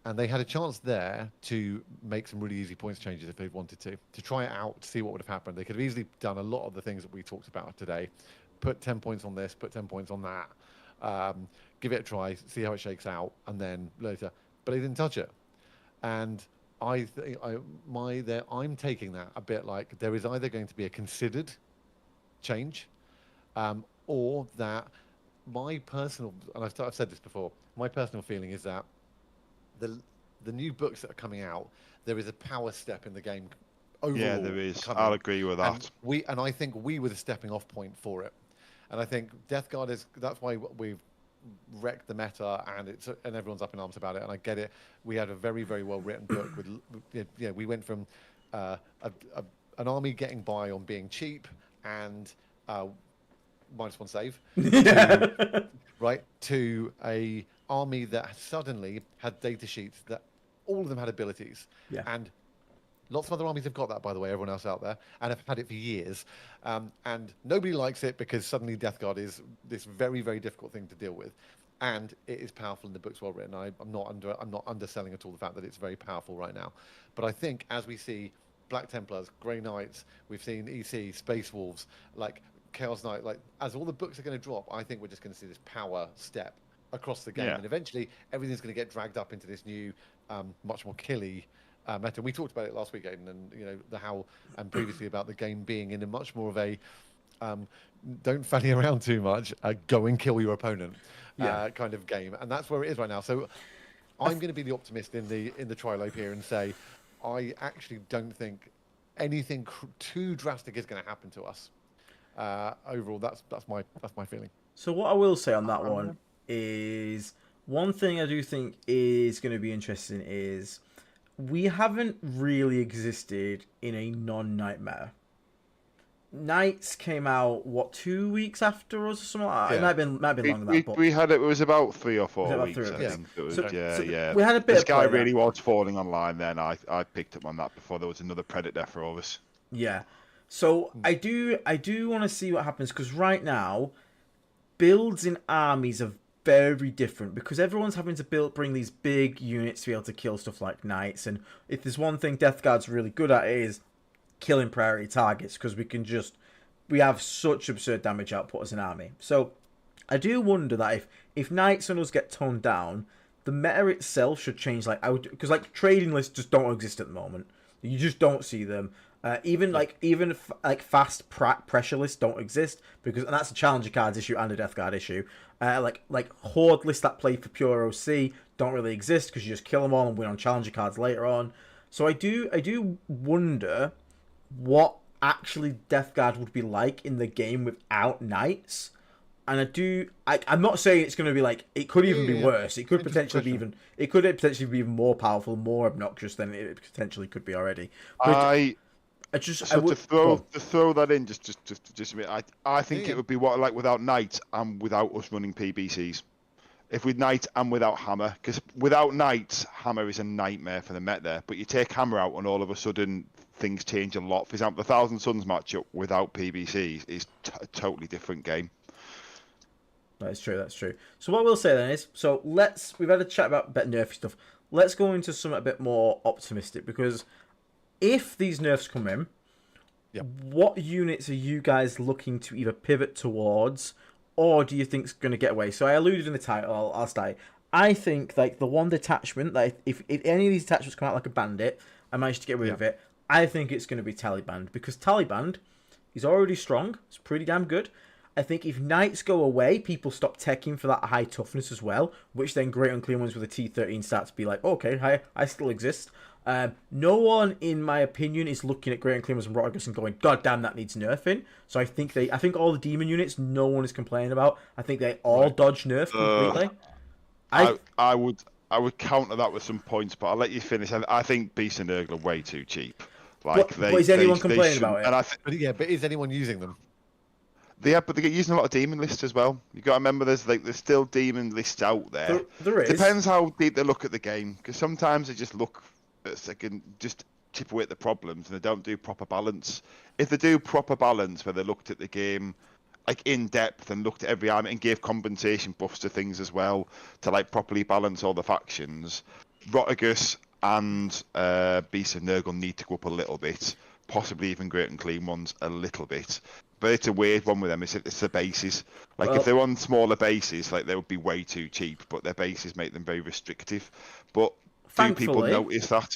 And they had a chance there to make some really easy points changes if they wanted to try it out, to see what would have happened. They could have easily done a lot of the things that we talked about today, put 10 points on this, put 10 points on that, give it a try, see how it shakes out, and then later. But they didn't touch it. And I'm taking that a bit like there is either going to be a considered change, or that my personal, and I've said this before, my personal feeling is that the new books that are coming out, there is a power step in the game overall. Yeah, there is. I'll agree with that. And I think we were the stepping off point for it. And I think Death Guard that's why we've wrecked the meta, and everyone's up in arms about it. And I get it. We had a very, very well written book with, we went from an army getting by on being cheap and -1 save, to a army that suddenly had data sheets that all of them had abilities, and Lots of other armies have got that, by the way, everyone else out there, and have had it for years. And nobody likes it because suddenly Death Guard is this very, very difficult thing to deal with. And it is powerful in the books, well written. I'm not underselling at all the fact that it's very powerful right now. But I think as we see Black Templars, Grey Knights, we've seen EC, Space Wolves, like Chaos Knight, like as all the books are going to drop, I think we're just going to see this power step across the game, and eventually everything's going to get dragged up into this new, much more killy meta. We talked about it last week, Aiden, and you know and previously about the game being in a much more of a don't fanny around too much, go and kill your opponent kind of game, and that's where it is right now. So I'm going to be the optimist in the trilobe here and say I actually don't think anything too drastic is going to happen to us. Overall, that's my feeling. So what I will say on that one is one thing I do think is going to be interesting is we haven't really existed in a non-nightmare. Knights came out 2 weeks after us or something like that. Yeah. It might have been longer than that. But We had it was about 3 or 4 weeks. I weeks? think. It was, So yeah. we had a bit This of guy play really there. was falling online. Then I picked up on that before there was another Predator for us. Yeah. So I do want to see what happens because right now builds in armies are very different because everyone's having to bring these big units to be able to kill stuff like knights, and if there's one thing Death Guard's really good at, it is killing priority targets because we have such absurd damage output as an army. So I do wonder that if knights and us get toned down, the meta itself should change. Because trading lists just don't exist at the moment. You just don't see them. Even fast pressure lists don't exist and that's a Challenger cards issue and a Death Guard issue. Like horde lists that play for pure OC don't really exist because you just kill them all and win on Challenger cards later on. So I do wonder what actually Death Guard would be like in the game without knights. And I'm not saying it's going to be like it could even be worse. It could potentially be even more powerful, more obnoxious than it potentially could be already. But to throw that in just a minute. I think it would be without Knight and without us running PBCs. If with Knight and without Hammer, because without Knight, Hammer is a nightmare for the meta there. But you take Hammer out and all of a sudden things change a lot. For example, the Thousand Suns matchup without PBCs is a totally different game. That's true. So what we'll say then is, we've had a chat about better nerfy stuff. Let's go into something a bit more optimistic because if these nerfs come in, what units are you guys looking to either pivot towards, or do you think it's going to get away? So I alluded in the title. I'll start. I think the one detachment, if any of these detachments come out like a bandit, I managed to get rid of it. I think it's going to be Tallyband because Tallyband is already strong. It's pretty damn good. I think if knights go away, people stop teching for that high toughness as well, which then great unclean ones with a T13 start to be like, okay, I still exist. No one, in my opinion, is looking at Great Unclean Ones and Rotterdam and going, God damn, that needs nerfing. So I think all the demon units, no one is complaining about. I think they all dodge nerf completely. I would counter that with some points, but I'll let you finish. I think Beast and Nurgle are way too cheap. But is anyone complaining about it? But is anyone using them? But they get using a lot of demon lists as well. You got to remember, there's still demon lists out there. There is. Depends how deep they look at the game, because sometimes they just look they can just chip away at the problems and they don't do proper balance. If they do proper balance, where they looked at the game in depth and looked at every army and gave compensation buffs to things as well to properly balance all the factions, Rotigus and Beast of Nurgle need to go up a little bit, possibly even Great and Clean Ones a little bit. But it's a weird one with them. It's the bases. If they're on smaller bases, they would be way too cheap. But their bases make them very restrictive. But do people notice that?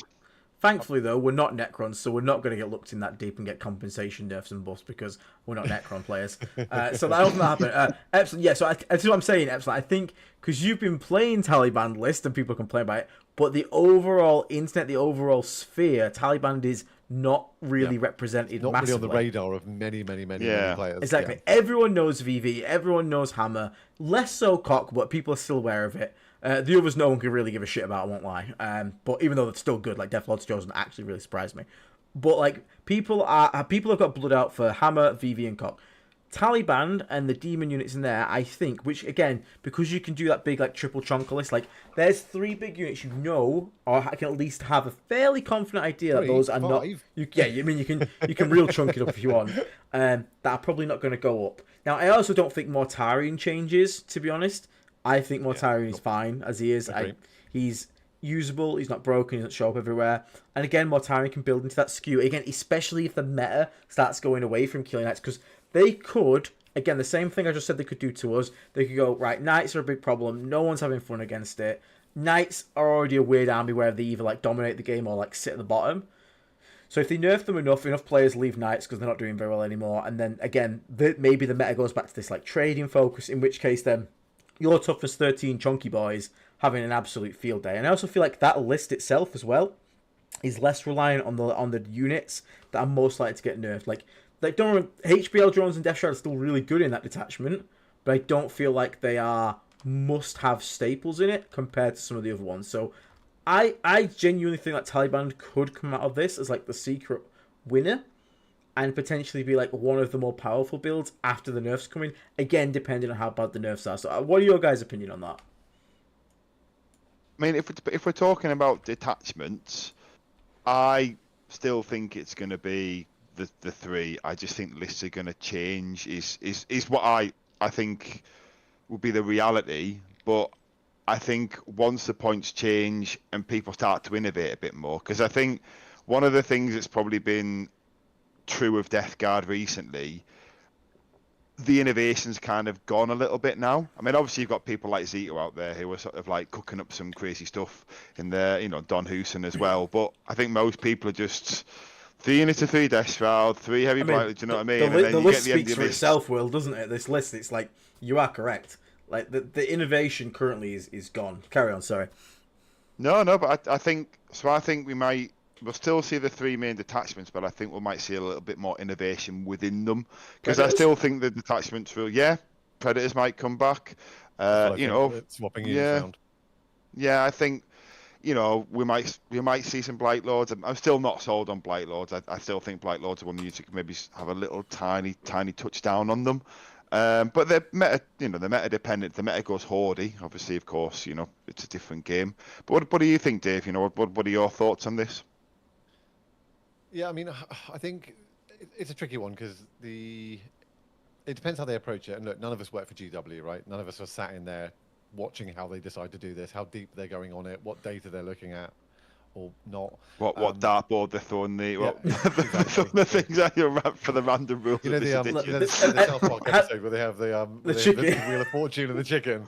Thankfully, though, we're not Necrons, so we're not going to get looked in that deep and get compensation nerfs and buffs because we're not Necron players. So that doesn't happen. Epsilon, yeah. So that's what I'm saying, Epsilon. I think because you've been playing Tallyband list and people complain about it, but the overall internet, the overall sphere, Tallyband is not really represented not massively. Really on the radar of many players. Exactly. Everyone knows VV, everyone knows Hammer, less so Cock, but people are still aware of it. The others no one could really give a shit about, I won't lie. But even though they're still good, Death Lord's Chosen actually really surprised me. But people have got blood out for Hammer, VV and Cock. Tallyband and the demon units in there, I think, which again, because you can do that big like triple chonker list, like there's 3 big units you know, or I can at least have a fairly confident idea that those are not. Yeah, I mean you can real chunk it up if you want. That are probably not going to go up. Now I also don't think Mortarion changes. To be honest, I think Mortarion is fine as he is. He's usable, he's not broken, he doesn't show up everywhere. And again, Mortarion can build into that skew. Again, especially if the meta starts going away from killing knights, because they could, again, the same thing I just said they could do to us. They could go, right, knights are a big problem, no one's having fun against it. Knights are already a weird army where they either like dominate the game or like sit at the bottom. So if they nerf them enough players leave knights because they're not doing very well anymore. And then again, maybe the meta goes back to this like trading focus, in which case then your toughness 13 chunky boys having an absolute field day. And I also feel like that list itself as well is less reliant on the units that are most likely to get nerfed. Like don't HBL drones and Death Shroud are still really good in that detachment, but I don't feel like they are must-have staples in it compared to some of the other ones. So I genuinely think that Tallyband could come out of this as like the secret winner and potentially be like one of the more powerful builds after the nerfs come in. Again, depending on how bad the nerfs are. So what are your guys' opinion on that? I mean, if we're talking about detachments, I still think it's going to be the 3. I just think lists are going to change. Is what I think will be the reality. But I think once the points change and people start to innovate a bit more, because I think one of the things that's probably been true of Death Guard recently, the innovation's kind of gone a little bit now. I mean, obviously you've got people like Zito out there who are sort of like cooking up some crazy stuff in there, you know, Don Hooson as well. But I think most people are just 3 units of 3 Death Shroud, 3 heavy blight, do you know what I mean? The list speaks for itself, Will, doesn't it? This list, it's like, you are correct. Like, the innovation currently is gone. Carry on, sorry. No, but I think we'll still see the 3 main detachments, but I think we might see a little bit more innovation within them. Because I still think the detachments will, Predators might come back. You know, swapping units around. Yeah, I think, you know, we might see some Blight Lords. I'm still not sold on Blight Lords. I still think Blight Lords are one that you could maybe have a little tiny touchdown on them. But they're meta, you know, they're meta dependent. The meta goes Hordy, obviously, of course, you know, it's a different game. But what do you think, Dave? You know, what are your thoughts on this? Yeah, I mean, I think it's a tricky one because it depends how they approach it. And look, none of us work for GW, right? None of us are sat in there watching how they decide to do this, how deep they're going on it, what data they're looking at, or not. What dartboard they're throwing the things out for the random rules. You know the South Park episode where they have the chicken, the Wheel of Fortune and the chicken.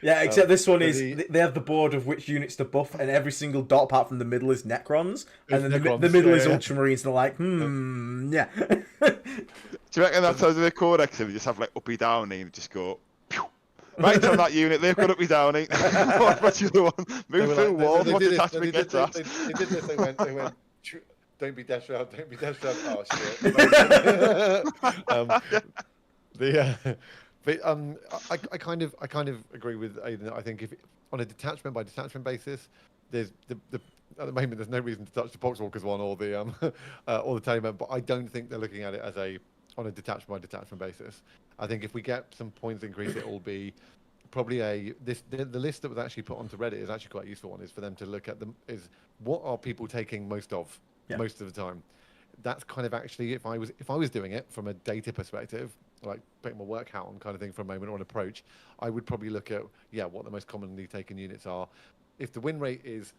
Yeah, except this one is they have the board of which units to buff, and every single dot apart from the middle is Necrons, and then the middle is Ultramarines, and they're like, yeah. Do you reckon that's how the codex? They just have like uppy downy and just go. Right on that unit, they've got uppy downy. What's the other one? Move through walls. What detachment gets that? They did this. They went. Don't be Death Shroud. Don't be Death Shroud. Oh shit. I kind of agree with Aidan. I think if on a detachment by detachment basis, there's at the moment there's no reason to touch the Poxwalkers one or the Tallyband, but I don't think they're looking at it as on a detachment by detachment basis. I think if we get some points increase, it will be probably the list that was actually put onto Reddit is actually quite a useful one. Is for them to look at them is what are people taking most of the time. That's kind of actually if I was doing it from a data perspective, like putting my work hat on kind of thing for a moment or an approach, I would probably look at what the most commonly taken units are. If the win rate is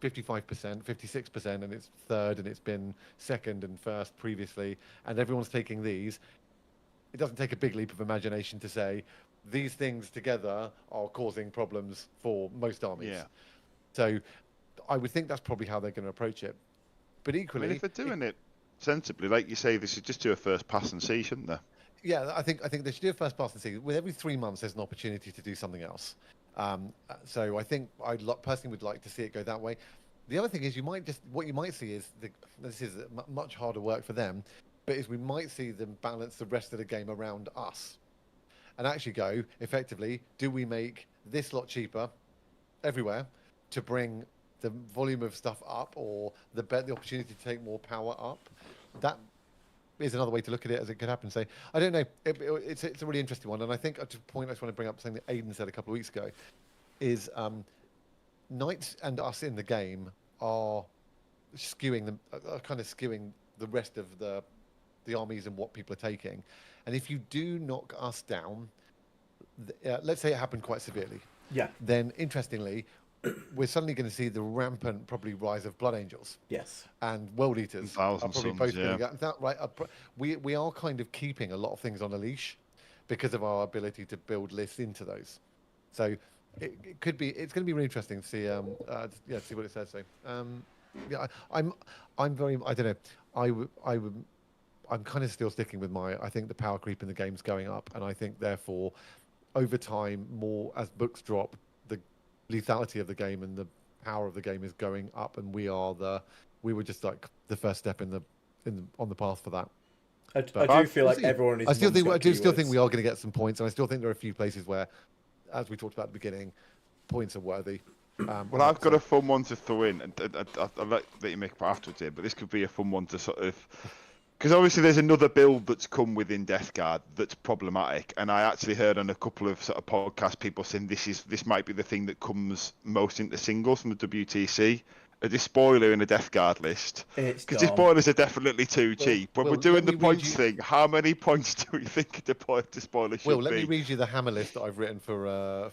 55%, 56%, and it's third, and it's been second and first previously, and everyone's taking these, it doesn't take a big leap of imagination to say these things together are causing problems for most armies. Yeah. So I would think that's probably how they're going to approach it. But equally, I mean, if they're doing it sensibly, like you say, they should just do a first pass and see, shouldn't they? Yeah, I think they should do a first pass and see. With every 3 months, there's an opportunity to do something else. So I think I personally would like to see it go that way. The other thing is what you might see is this is much harder work for them, but is we might see them balance the rest of the game around us, and actually go effectively. Do we make this lot cheaper everywhere to bring the volume of stuff up, or the opportunity to take more power up? is another way to look at it, as it could happen. So I don't know. It's a really interesting one, and I think at a point I just want to bring up something that Aiden said a couple of weeks ago, is knights and us in the game are skewing them, are kind of skewing the rest of the armies and what people are taking. And if you do knock us down, let's say it happened quite severely, then interestingly, we're suddenly going to see the rampant probably rise of Blood Angels. Yes. And World Eaters are probably both going to get that right. We are kind of keeping a lot of things on a leash because of our ability to build lists into those. So it could be, it's going to be really interesting to see see what it says. So I'm very, I don't know, I'm kind of still sticking with I think the power creep in the game's going up, and I think therefore over time, more as books drop, the lethality of the game and the power of the game is going up, and we were just like the first step on the path for that. I do feel like everyone is. I still think we are going to get some points, and I still think there are a few places where, as we talked about at the beginning, points are worthy. Well, I've got a fun one to throw in, and I'll let you make it afterwards here, but this could be a fun one to sort of. Because obviously there's another build that's come within Death Guard that's problematic, and I actually heard on a couple of sort of podcast people saying this might be the thing that comes most into singles from the WTC. A despoiler in a Death Guard list. Because despoilers are definitely too cheap. When we're doing the points thing, how many points do we think a despoiler should be? Let me read you the hammer list that I've written for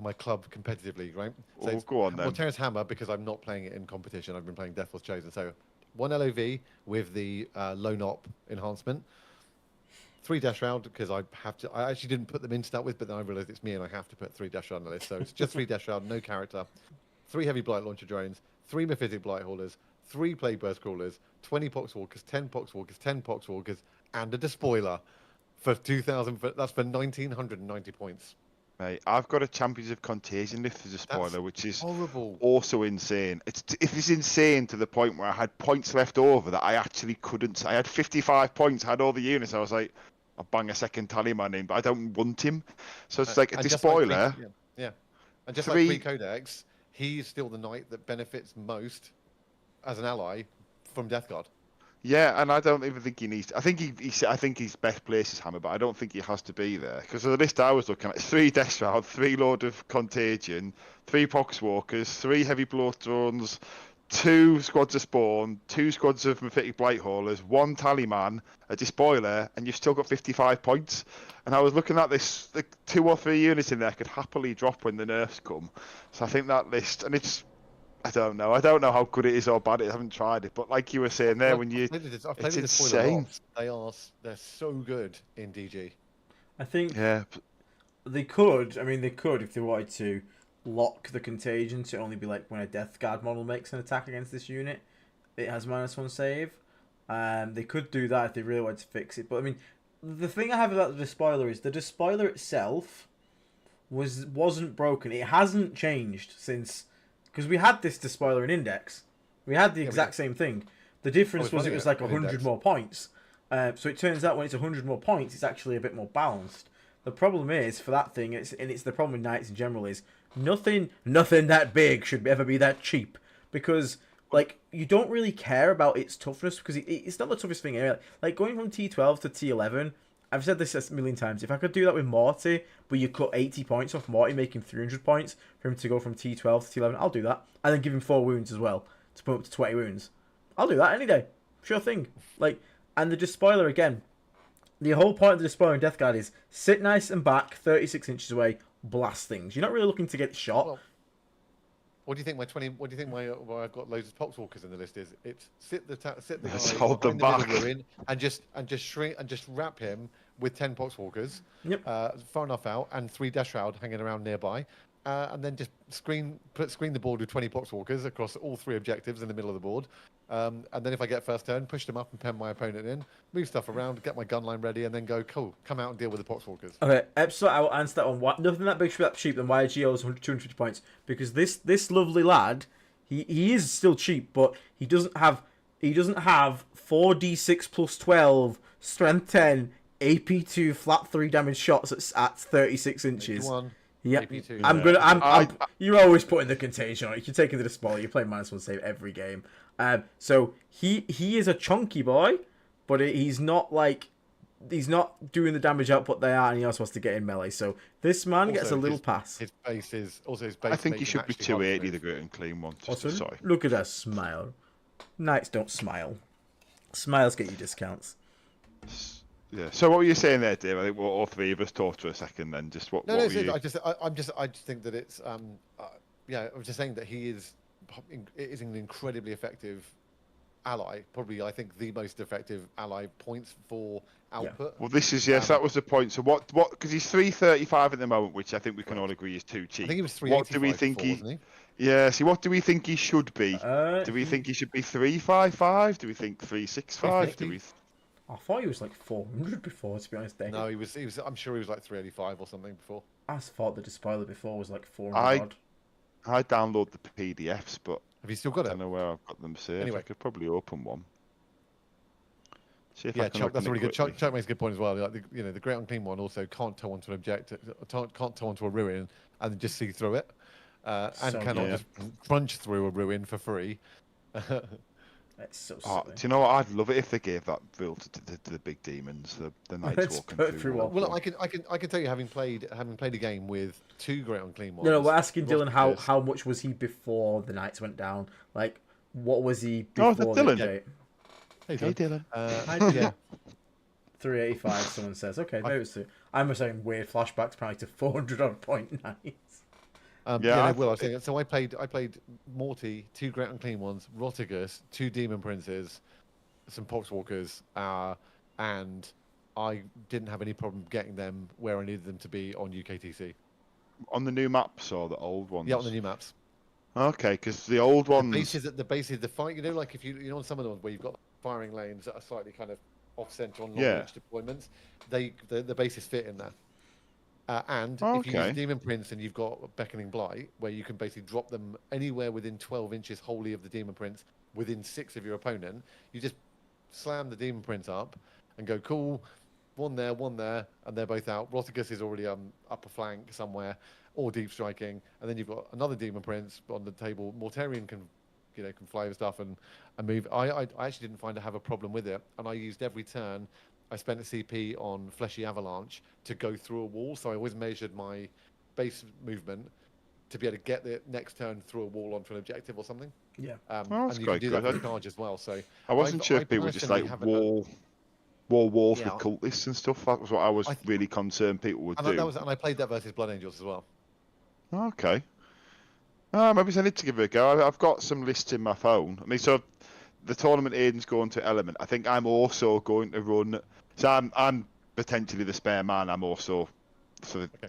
my club competitively, right? So go on then. Well, Terrace Hammer, because I'm not playing it in competition. I've been playing Death Was Chosen. So 1 LOV with the lone op enhancement. 3 Dash Round, because I actually didn't put them in to start with, but then I realised it's me and I have to put 3 Dash Round on the list. So it's just 3 Dash Round, no character. 3 Heavy Blight Launcher Drones, 3 Mephitic Blight Haulers, 3 Plague Burst Crawlers, 20 Poxwalkers, 10 Poxwalkers, 10 Poxwalkers, and a Despoiler for 2,000. That's for 1,990 points. Mate, I've got a Champions of Contagion list as a spoiler, which is horrible. Also insane. It's insane to the point where I had points left over that I actually couldn't. I had 55 points, I had all the units. I was like, I'll bang a second Tallyband in, but I don't want him. So it's like a Despoiler. And just like pre-Codex, he's still the knight that benefits most as an ally from Death Guard. Yeah, and I don't even think he needs to. I think his best place is Hammer, but I don't think he has to be there. Because the list I was looking at is 3 Death Shroud, 3 Lord of Contagion, 3 Poxwalkers, 3 Heavy Blood Drones, 2 Squads of Spawn, 2 Squads of Mephitic Blight Haulers, 1 Tallyman, a Despoiler, and you've still got 55 points. And I was looking at this, the 2 or 3 units in there could happily drop when the nerfs come. So I think that list, and it's, I don't know how good it is or bad it is. I haven't tried it, but like you were saying there, it's insane. They're so good in DG. I think they could if they wanted to lock the contagion to only be like when a Death Guard model makes an attack against this unit, it has -1 save. They could do that if they really wanted to fix it. But I mean, the thing I have about the Despoiler is the Despoiler itself wasn't broken. It hasn't changed since. Because we had this Despoiler in Index. We had the exact same thing. The difference was it was like 100 more points. So it turns out when it's 100 more points, it's actually a bit more balanced. The problem is, for that thing, it's the problem with Knights in general, is nothing that big should ever be that cheap. Because, like, you don't really care about its toughness, because it's not the toughest thing anyway. Like, going from T12 to T11, I've said this a million times. If I could do that with Morty, but you cut 80 points off Morty, making 300 points for him to go from T12 to T11, I'll do that. And then give him 4 wounds as well to put up to 20 wounds. I'll do that any day. Sure thing. Like, and the Despoiler again. The whole point of the Despoiler in Death Guard is sit nice and back, 36 inches away, blast things. You're not really looking to get shot. Well, what do you think why I've got loads of Poxwalkers in the list is? It's sit the Let's guy hold them back ruin and just shrink and just wrap him with 10 Poxwalkers, far enough out, and 3 Dash Shroud hanging around nearby, and then just screen the board with 20 Poxwalkers across all 3 objectives in the middle of the board, and then if I get first turn, push them up and pen my opponent in, move stuff around, get my gun line ready, and then go cool, come out and deal with the Poxwalkers. Okay, so I will answer that one. Nothing that big should be that cheap. Then why GL is 250 points? Because this lovely lad, he is still cheap, but he doesn't have 4d6 plus 12 strength 10. AP2 flat 3 damage shots at 36 inches. Yeah, AP2, you're always putting the contagion on it. You're taking the Despoiler. You're playing -1 save every game. So he is a chunky boy, but he's not like he's not doing the damage output they are, and he also has to get in melee. So this man gets a little pass. His base is also his base. I think he makes him should be actually hard to 280, move. the great and clean one. Also, Sorry. look at that smile. Knights don't smile. Smiles get you discounts. Yeah. So what were you saying there, Dave? I think we'll all three of us talked for a second. Then just what? No, what no, were so you... I just think that it's yeah. I was just saying that he is an incredibly effective ally. Probably, I think the most effective ally points for output. Well, this is yes. That was the point. So what? Because he's 335 at the moment, which I think we can all agree is too cheap. I think he was 385 What do we think before, wasn't he? Yeah. See, what do we think he should be? Do we think he should be 355? Do we think 365? Do we? I thought he was like 400 before, to be honest, Dave. No, he was. I'm sure he was like 385 or something before. I thought the Despoiler before was like 400 odd. I download the PDFs, but Have you still got I it? don't know where I've got them saved. Anyway. I could probably open one. See if I Yeah, can Chuck, open that's it really good. quickly. Chuck makes a good point as well. Like the great unclean one also can't tow onto an objective, can't tow onto a ruin and just see through it, and So cannot good. just crunch through a ruin for free. It's so Oh, silly. do you know what? I'd love it if they gave that rule to the big demons, the knights Let's walking put it through through. one. Well, I can tell you, having played a game with 2 great unclean ones. No, we're asking Dylan Rockers- how much was he before the Knights went down? Like, what was he Oh, before Dylan. the update? Hey, Hey, Dylan. Dylan. Yeah. 385, someone says. Okay, maybe it's two. I'm saying weird flashbacks probably to 400 odd point Knights. Yeah, I I- will. I was saying. So I played Morty, 2 great unclean ones, Rotigus, 2 demon princes, some poxwalkers, and I didn't have any problem getting them where I needed them to be on UKTC. On the new maps or the old ones? Yeah, on the new maps. Okay, because the old ones. The base is the fight. You know, like if you know on some of the ones where you've got firing lanes that are slightly kind of off center on long range deployments, the bases fit in there. And if you use Okay. Demon Prince and you've got Beckoning Blight, where you can basically drop them anywhere within 12 inches wholly of the Demon Prince, within 6 of your opponent, you just slam the Demon Prince up and go, cool, one there, and they're both out. Rotigus is already upper flank somewhere, or deep striking, and then you've got another Demon Prince on the table. Mortarion can fly over stuff and move. I actually didn't find to have a problem with it, and I used every turn. I spent a CP on Fleshy Avalanche to go through a wall, so I always measured my base movement to be able to get the next turn through a wall onto an objective or something. Yeah. that's and you can quite do that good. with charge as well. So I wasn't sure I if people were just personally like haven't- walls Yeah. with cultists and stuff. That was what I was really concerned people would do. and I played that versus Blood Angels as well. Okay. Maybe I need to give it a go. I've got some lists in my phone. I mean, so the tournament Aiden's going to Element. I think I'm also going to run. So I'm potentially the spare man. I'm also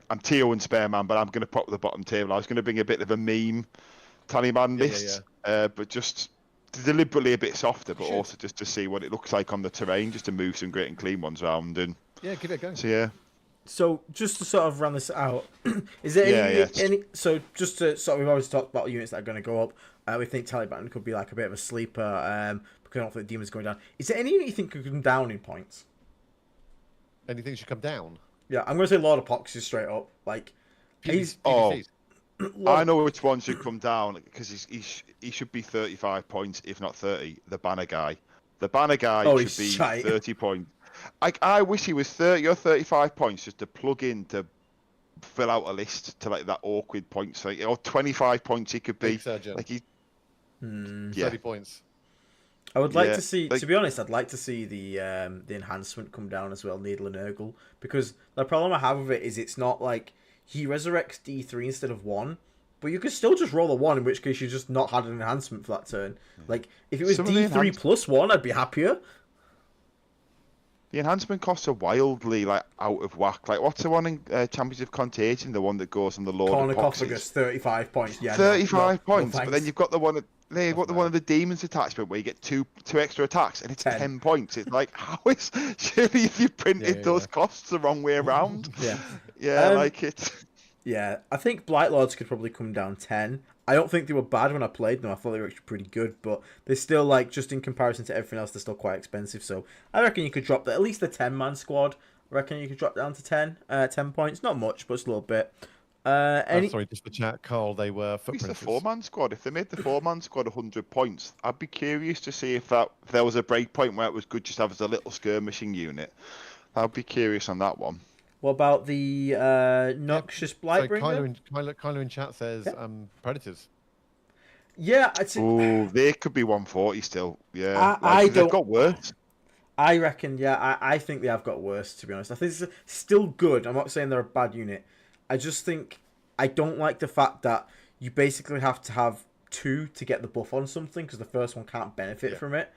I'm tier 1 spare man, but I'm going to pop the bottom table. I was going to bring a bit of a meme Tallyband list, but just deliberately a bit softer, but also just to see what it looks like on the terrain, just to move some great and clean ones around. And yeah, give it a go. So yeah. So just to sort of run this out, is there any? So just to sort of, we've always talked about units that are going to go up. We think Taliban could be like a bit of a sleeper because I don't think the demon's going down. Is there any unit you think could come down in points? Anything should come down. Yeah, I'm going to say Lord of Pox straight up. Like he's PvCs. I know which one should come down because he should be 35 points, if not 30. The banner guy. The banner guy should be 30 points. I wish he was 30 or 35 points just to plug in to fill out a list to like that awkward points, like, or 25 points he could be. Like he, 30 points. I would like to see, to be honest, I'd like to see the enhancement come down as well, Needle and Urgle, because the problem I have with it is it's not like he resurrects D3 instead of 1, but you could still just roll a 1, in which case you just not had an enhancement for that turn. Like, if it was D3 plus 1, I'd be happier. The enhancement costs are wildly like out of whack. Like, what's the one in Champions of Contagion? The one that goes on the Lord of Poxes? 35 points. Yeah, 35 points, but then you've got the one. They've got the one of the demons attachment where you get two extra attacks, and it's 10 points. It's like, how is surely if you printed those costs the wrong way around? Yeah, like it. Yeah, I think Blight Lords could probably come down 10. I don't think they were bad when I played them. I thought they were actually pretty good, but they're still, like, just in comparison to everything else, they're still quite expensive. So I reckon you could drop at least the 10-man squad. I reckon you could drop down to 10 points. Not much, but it's a little bit. Sorry, just the chat, Carl. They were It's the footprints. four-man squad. If they made the four-man squad 100 points, I'd be curious to see if there was a break point where it was good just to have as a little skirmishing unit. I'd be curious on that one. What about the Noxious So Blightbringer? Kyler in chat says predators. Yeah, it's. Oh, they could be 140 still. Yeah, I they've don't. got worse. I reckon, yeah, I think they have got worse, to be honest. I think it's still good. I'm not saying they're a bad unit. I just think I don't like the fact that you basically have to have two to get the buff on something because the first one can't benefit from it.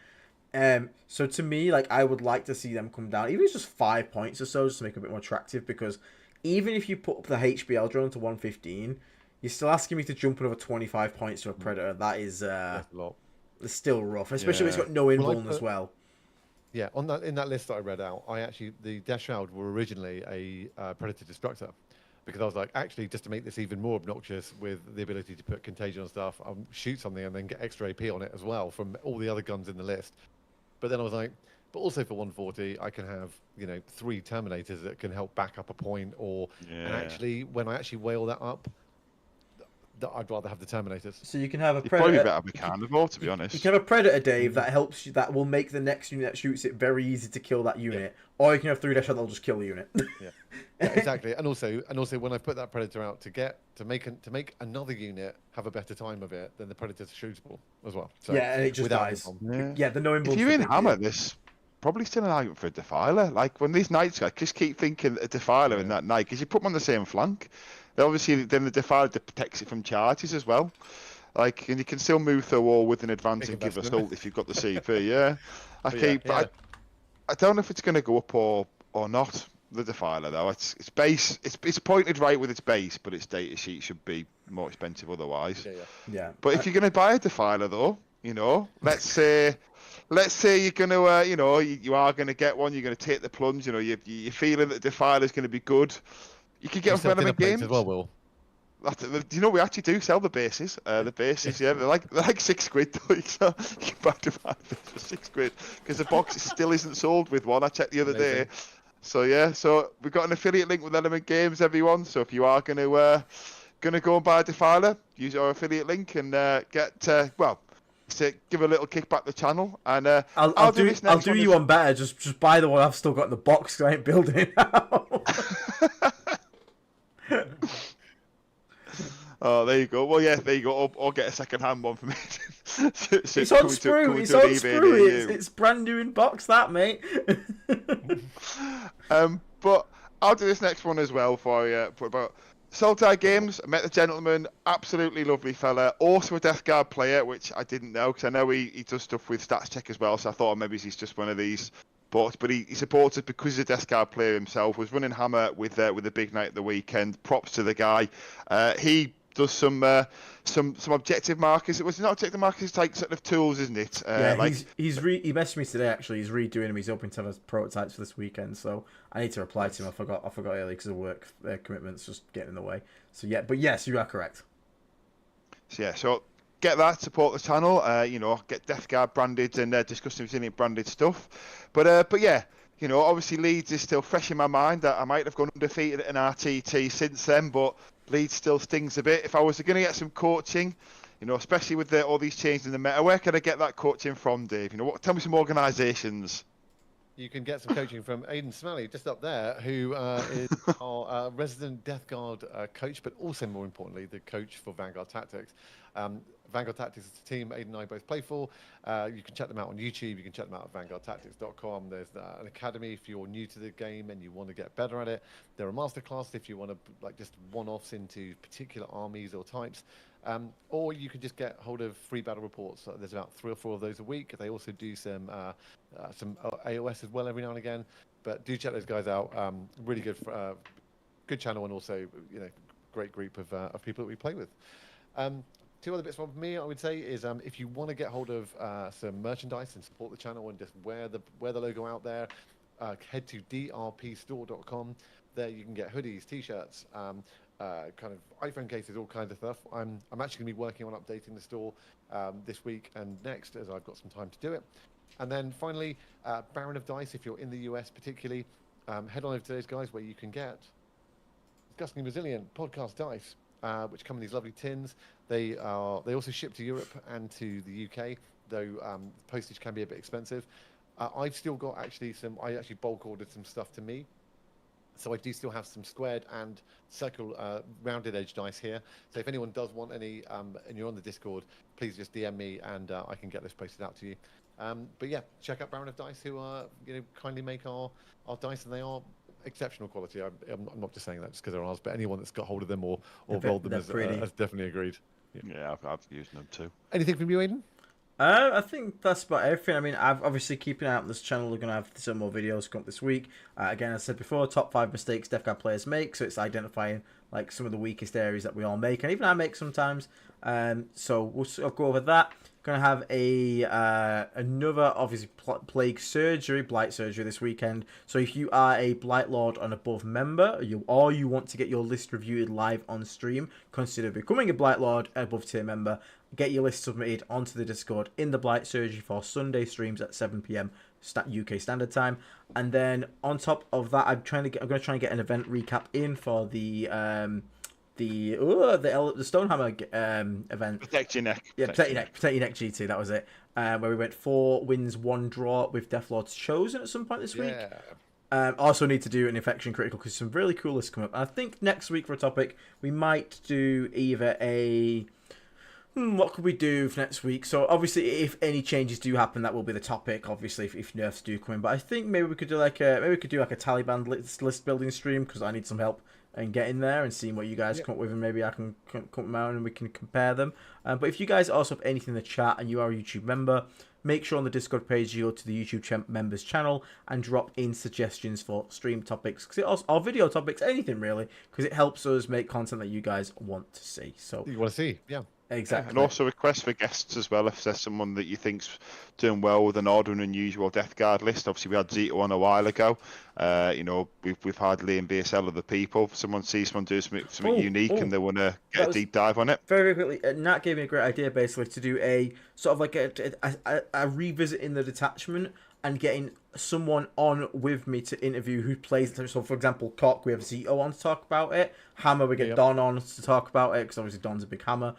So to me, like, I would like to see them come down, even if it's just 5 points or so, just to make it a bit more attractive. Because even if you put up the HBL drone to 115, you're still asking me to jump another 25 points to a Predator. That is That's a lot. it's still rough, especially when it's got no invuln as well. Yeah, in that list that I read out, the Death Shroud were originally a Predator Destructor, because I was like, actually, just to make this even more obnoxious with the ability to put contagion on stuff, I'll shoot something and then get extra AP on it as well from all the other guns in the list. But then I was like, but also for 140, I can have 3 Terminators that can help back up a point, and actually, when I actually whale that up, I'd rather have the Terminators. So you can have a You're Predator. probably better with Carnivore, to be honest. You can have a Predator, Dave, that helps you. That will make the next unit that shoots it very easy to kill that unit. Or you can have 3 dash that'll just kill the unit. Yeah, exactly. And also when I put that Predator out to make another unit have a better time of it, then the Predator's shootable as well. So, yeah, and it just dies. Yeah, the no invuln. If you're in Hammer, there's probably still an argument for a Defiler. Like when these Knights, I just keep thinking a Defiler in that Knight, because you put them on the same flank. Obviously, then the Defiler protects it from charges as well. Like, and you can still move through a wall with an advance and give assault if you've got the CP. Yeah, I don't know if it's going to go up or not. The Defiler though, it's base. It's pointed right with its base, but its data sheet should be more expensive otherwise. Yeah. But if you're going to buy a Defiler though, let's say you're going to, you are going to get one. You're going to take the plunge. You're feeling that the Defiler is going to be good. You could get them from Element Games as well, Will. We actually do sell the bases. The bases, yeah, they're like £6 though. So you can buy Defiler for £6 because the box still isn't sold with one. I checked the other day. So yeah, so we've got an affiliate link with Element Games, everyone. So if you are going to go and buy a Defiler, use our affiliate link and give a little kickback to the channel. And I'll do you one better. Just buy the one I've still got in the box. I ain't building it now. Oh, there you go. Well, yeah, there you go. Or get a second-hand one for me. It's on sprue. It's on sprue. It's brand new in box, that mate. But I'll do this next one as well for you. For about Sultai Games. I met the gentleman, absolutely lovely fella. Also a Death Guard player, which I didn't know because I know he does stuff with Stats Check as well. So I thought maybe he's just one of these bots. But he supports us because he's a Death Guard player himself. Was running Hammer with the big night at the weekend. Props to the guy. He does some objective markers. It was not objective markers, it's like sort of tools, isn't it? Yeah, he messaged me today actually. He's redoing them. He's hoping to have prototypes for this weekend, so I need to reply to him. I forgot earlier because of work commitments just getting in the way. So yeah, but yes, you are correct. So get that, support the channel. Get Death Guard branded and Disgusting Resilient branded stuff. But yeah. Obviously Leeds is still fresh in my mind. That I might have gone undefeated at an RTT since then, but Leeds still stings a bit. If I was going to get some coaching, especially with all these changes in the meta, where can I get that coaching from, Dave? Tell me some organisations. You can get some coaching from Aidan Smalley, just up there, who is our resident Death Guard coach, but also, more importantly, the coach for Vanguard Tactics. Vanguard Tactics is the team Aidan and I both play for. You can check them out on YouTube. You can check them out at vanguardtactics.com. There's an academy if you're new to the game and you want to get better at it. There are masterclass if you want to just one-offs into particular armies or types. Or you can just get hold of free battle reports. There's about 3 or 4 of those a week. They also do some AOS as well every now and again. But do check those guys out. Really good channel, and also great group of people that we play with. 2 other bits from me, I would say, is if you want to get hold of some merchandise and support the channel and just wear the logo out there, head to drpstore.com. There you can get hoodies, t-shirts, kind of iPhone cases, all kinds of stuff. I'm actually going to be working on updating the store this week and next, as I've got some time to do it. And then finally, Baron of Dice, if you're in the US particularly, head on over to those guys where you can get disgustingly resilient podcast dice, which come in these lovely tins. They also ship to Europe and to the UK, though postage can be a bit expensive. I've still got I actually bulk ordered some stuff to me. So I do still have some squared and circle rounded edge dice here. So if anyone does want any, and you're on the Discord, please just DM me and I can get this posted out to you. But yeah, check out Baron of Dice, who kindly make our dice, and they are exceptional quality. I'm not just saying that just because they're ours, but anyone that's got hold of them or rolled them has definitely agreed. Yeah, I've used them too. Anything from you, Aidan? I think that's about everything. I mean, I've obviously keeping an eye on this channel. We're going to have some more videos come up this week. Again, as I said before, top 5 mistakes Death Guard players make. So it's identifying like some of the weakest areas that we all make, and even I make sometimes. So I'll go over that. Going to have another obviously plague surgery, blight surgery this weekend. So if you are a Blight Lord and above member, or you want to get your list reviewed live on stream, consider becoming a Blight Lord and above tier member. Get your list submitted onto the Discord in the Blight Surgery for Sunday streams at 7 PM UK Standard Time. And then on top of that, I'm going to try and get an event recap in for the Stonehammer event. Protect your neck. Yeah, protect your neck GT. That was it. Where we went 4 wins, 1 draw with Death Lord's Chosen at some point this week. Also need to do an infection critical because some really cool lists come up. And I think next week for a topic we might do either a what could we do for next week? So obviously, if any changes do happen, that will be the topic. Obviously, if nerfs do come in, but I think maybe we could do like a Tallyband list building stream because I need some help and getting there and seeing what you guys come up with, and maybe I can come out and we can compare them. But if you guys also have anything in the chat and you are a YouTube member, make sure on the Discord page you go to the YouTube members channel and drop in suggestions for stream topics, or video topics, anything really, because it helps us make content that you guys want to see. So you want to see, yeah. Exactly. And also request for guests as well if there's someone that you think's doing well with an odd and unusual Death Guard list. Obviously we had Zito on a while ago. We've had Liam BSL other people. If someone sees someone do something unique and they want to get a deep dive on it. Very quickly, Nat gave me a great idea basically to do a sort of like a revisit in the detachment and getting someone on with me to interview who plays. So, for example, Cock, we have Zito on to talk about it. Hammer, we get Don on to talk about it because obviously Don's a big Hammer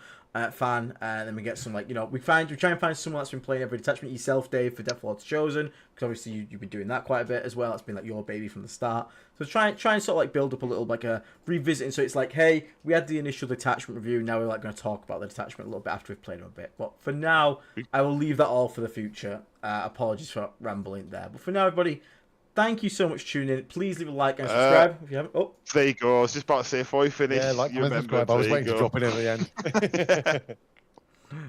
fan. And then we get some we try and find someone that's been playing every detachment. Yourself, Dave, for Death Lord's Chosen, because obviously you've been doing that quite a bit as well. That's been like your baby from the start. So try and sort of like build up a little like a revisiting. So it's like, hey, we had the initial detachment review. Now we're like going to talk about the detachment a little bit after we've played them a bit. But for now, I will leave that all for the future. Apologies for rambling there. But for now, everybody, thank you so much for tuning in. Please leave a like and subscribe if you haven't. Oh, there you go. I was just about to say before we finish. Yeah, like and subscribe. I was waiting to drop it in at the end.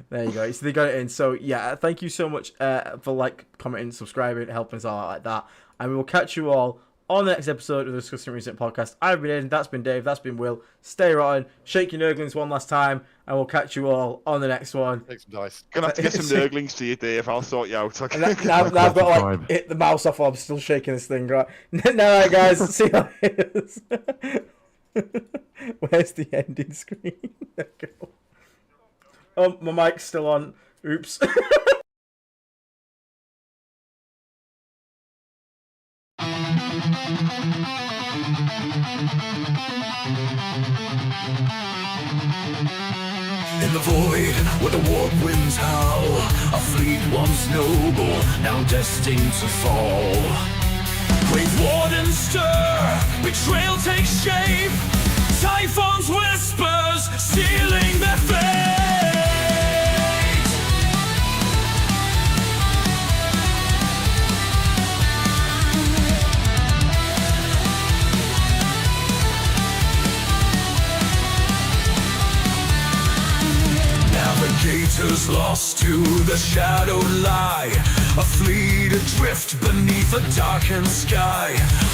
There you go. So they got it in. So yeah, thank you so much for commenting, subscribing, helping us all out like that. And we will catch you all on the next episode of the Discussing Recent Podcast. I've been Aidan, that's been Dave, that's been Will. Stay rotten, shake your nurglings one last time, and we'll catch you all on the next one. Take some dice. Gonna have to get some nurglings to you, Dave. I'll sort you out. Now I've got to hit the mouse off while I'm still shaking this thing. Right, right guys, see you later. Where's the ending screen? There we go. Oh, my mic's still on. Oops. In the void, where the warp winds howl, a fleet once noble, now destined to fall. Great wardens stir, betrayal takes shape, Typhon's whispers, sealing their fate. Navigators lost to the shadowed lie, a fleet adrift beneath a darkened sky.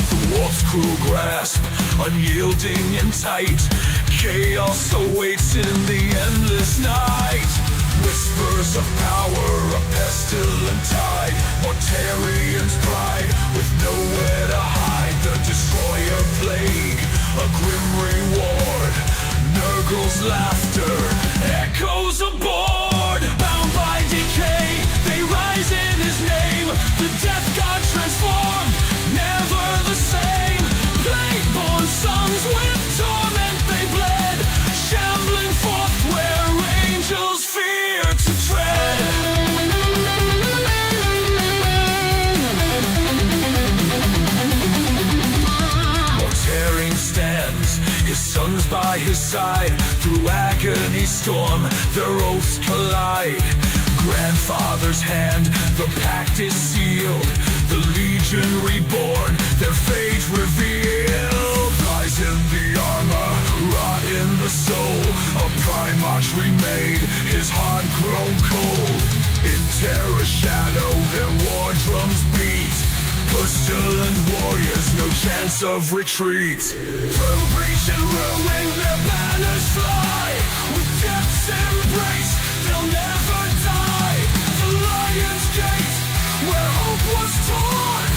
The warp's cruel grasp, unyielding and tight, chaos awaits in the endless night. Whispers of power, a pestilent tide, Mortarian's pride, with nowhere to hide. The destroyer plague, a grim reward, Nurgle's laughter echoes aboard. Bound by decay, they rise in his name. The Death God transformed, never the same. Plagueborn sons with torch. by his side. Through agony storm, their oaths collide. Grandfather's hand, the pact is sealed. The legion reborn, their fate revealed. Lies in the armor, rot in the soul. A Primarch remade, his heart grown cold. In terror shadow, their war drums beat. Pestilent warriors, no chance of retreat. Through breach and ruin, their banners fly. With death's embrace, they'll never die. The Lion's Gate, where hope was torn.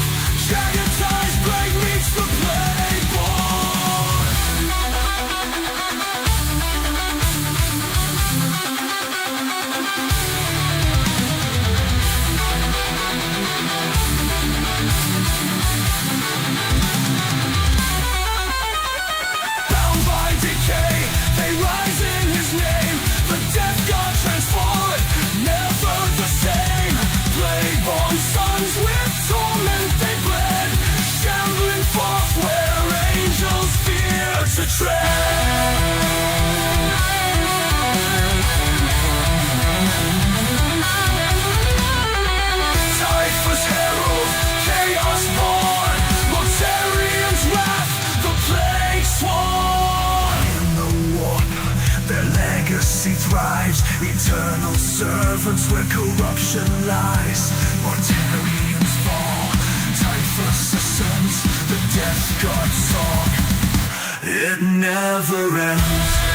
Jagged blade meets the Playborn. Bound by decay, they rise in his name. The Death God transformed, never the same. Playborn sons with torment they bled, shambling forth where angels fear to tread. Typhus herald, chaos born, Mortarian's wrath, the plague sworn. In the warp, their legacy thrives, eternal servants where corruption lies. Mortarians fall, Typhus ascends, the death god song, it never ends.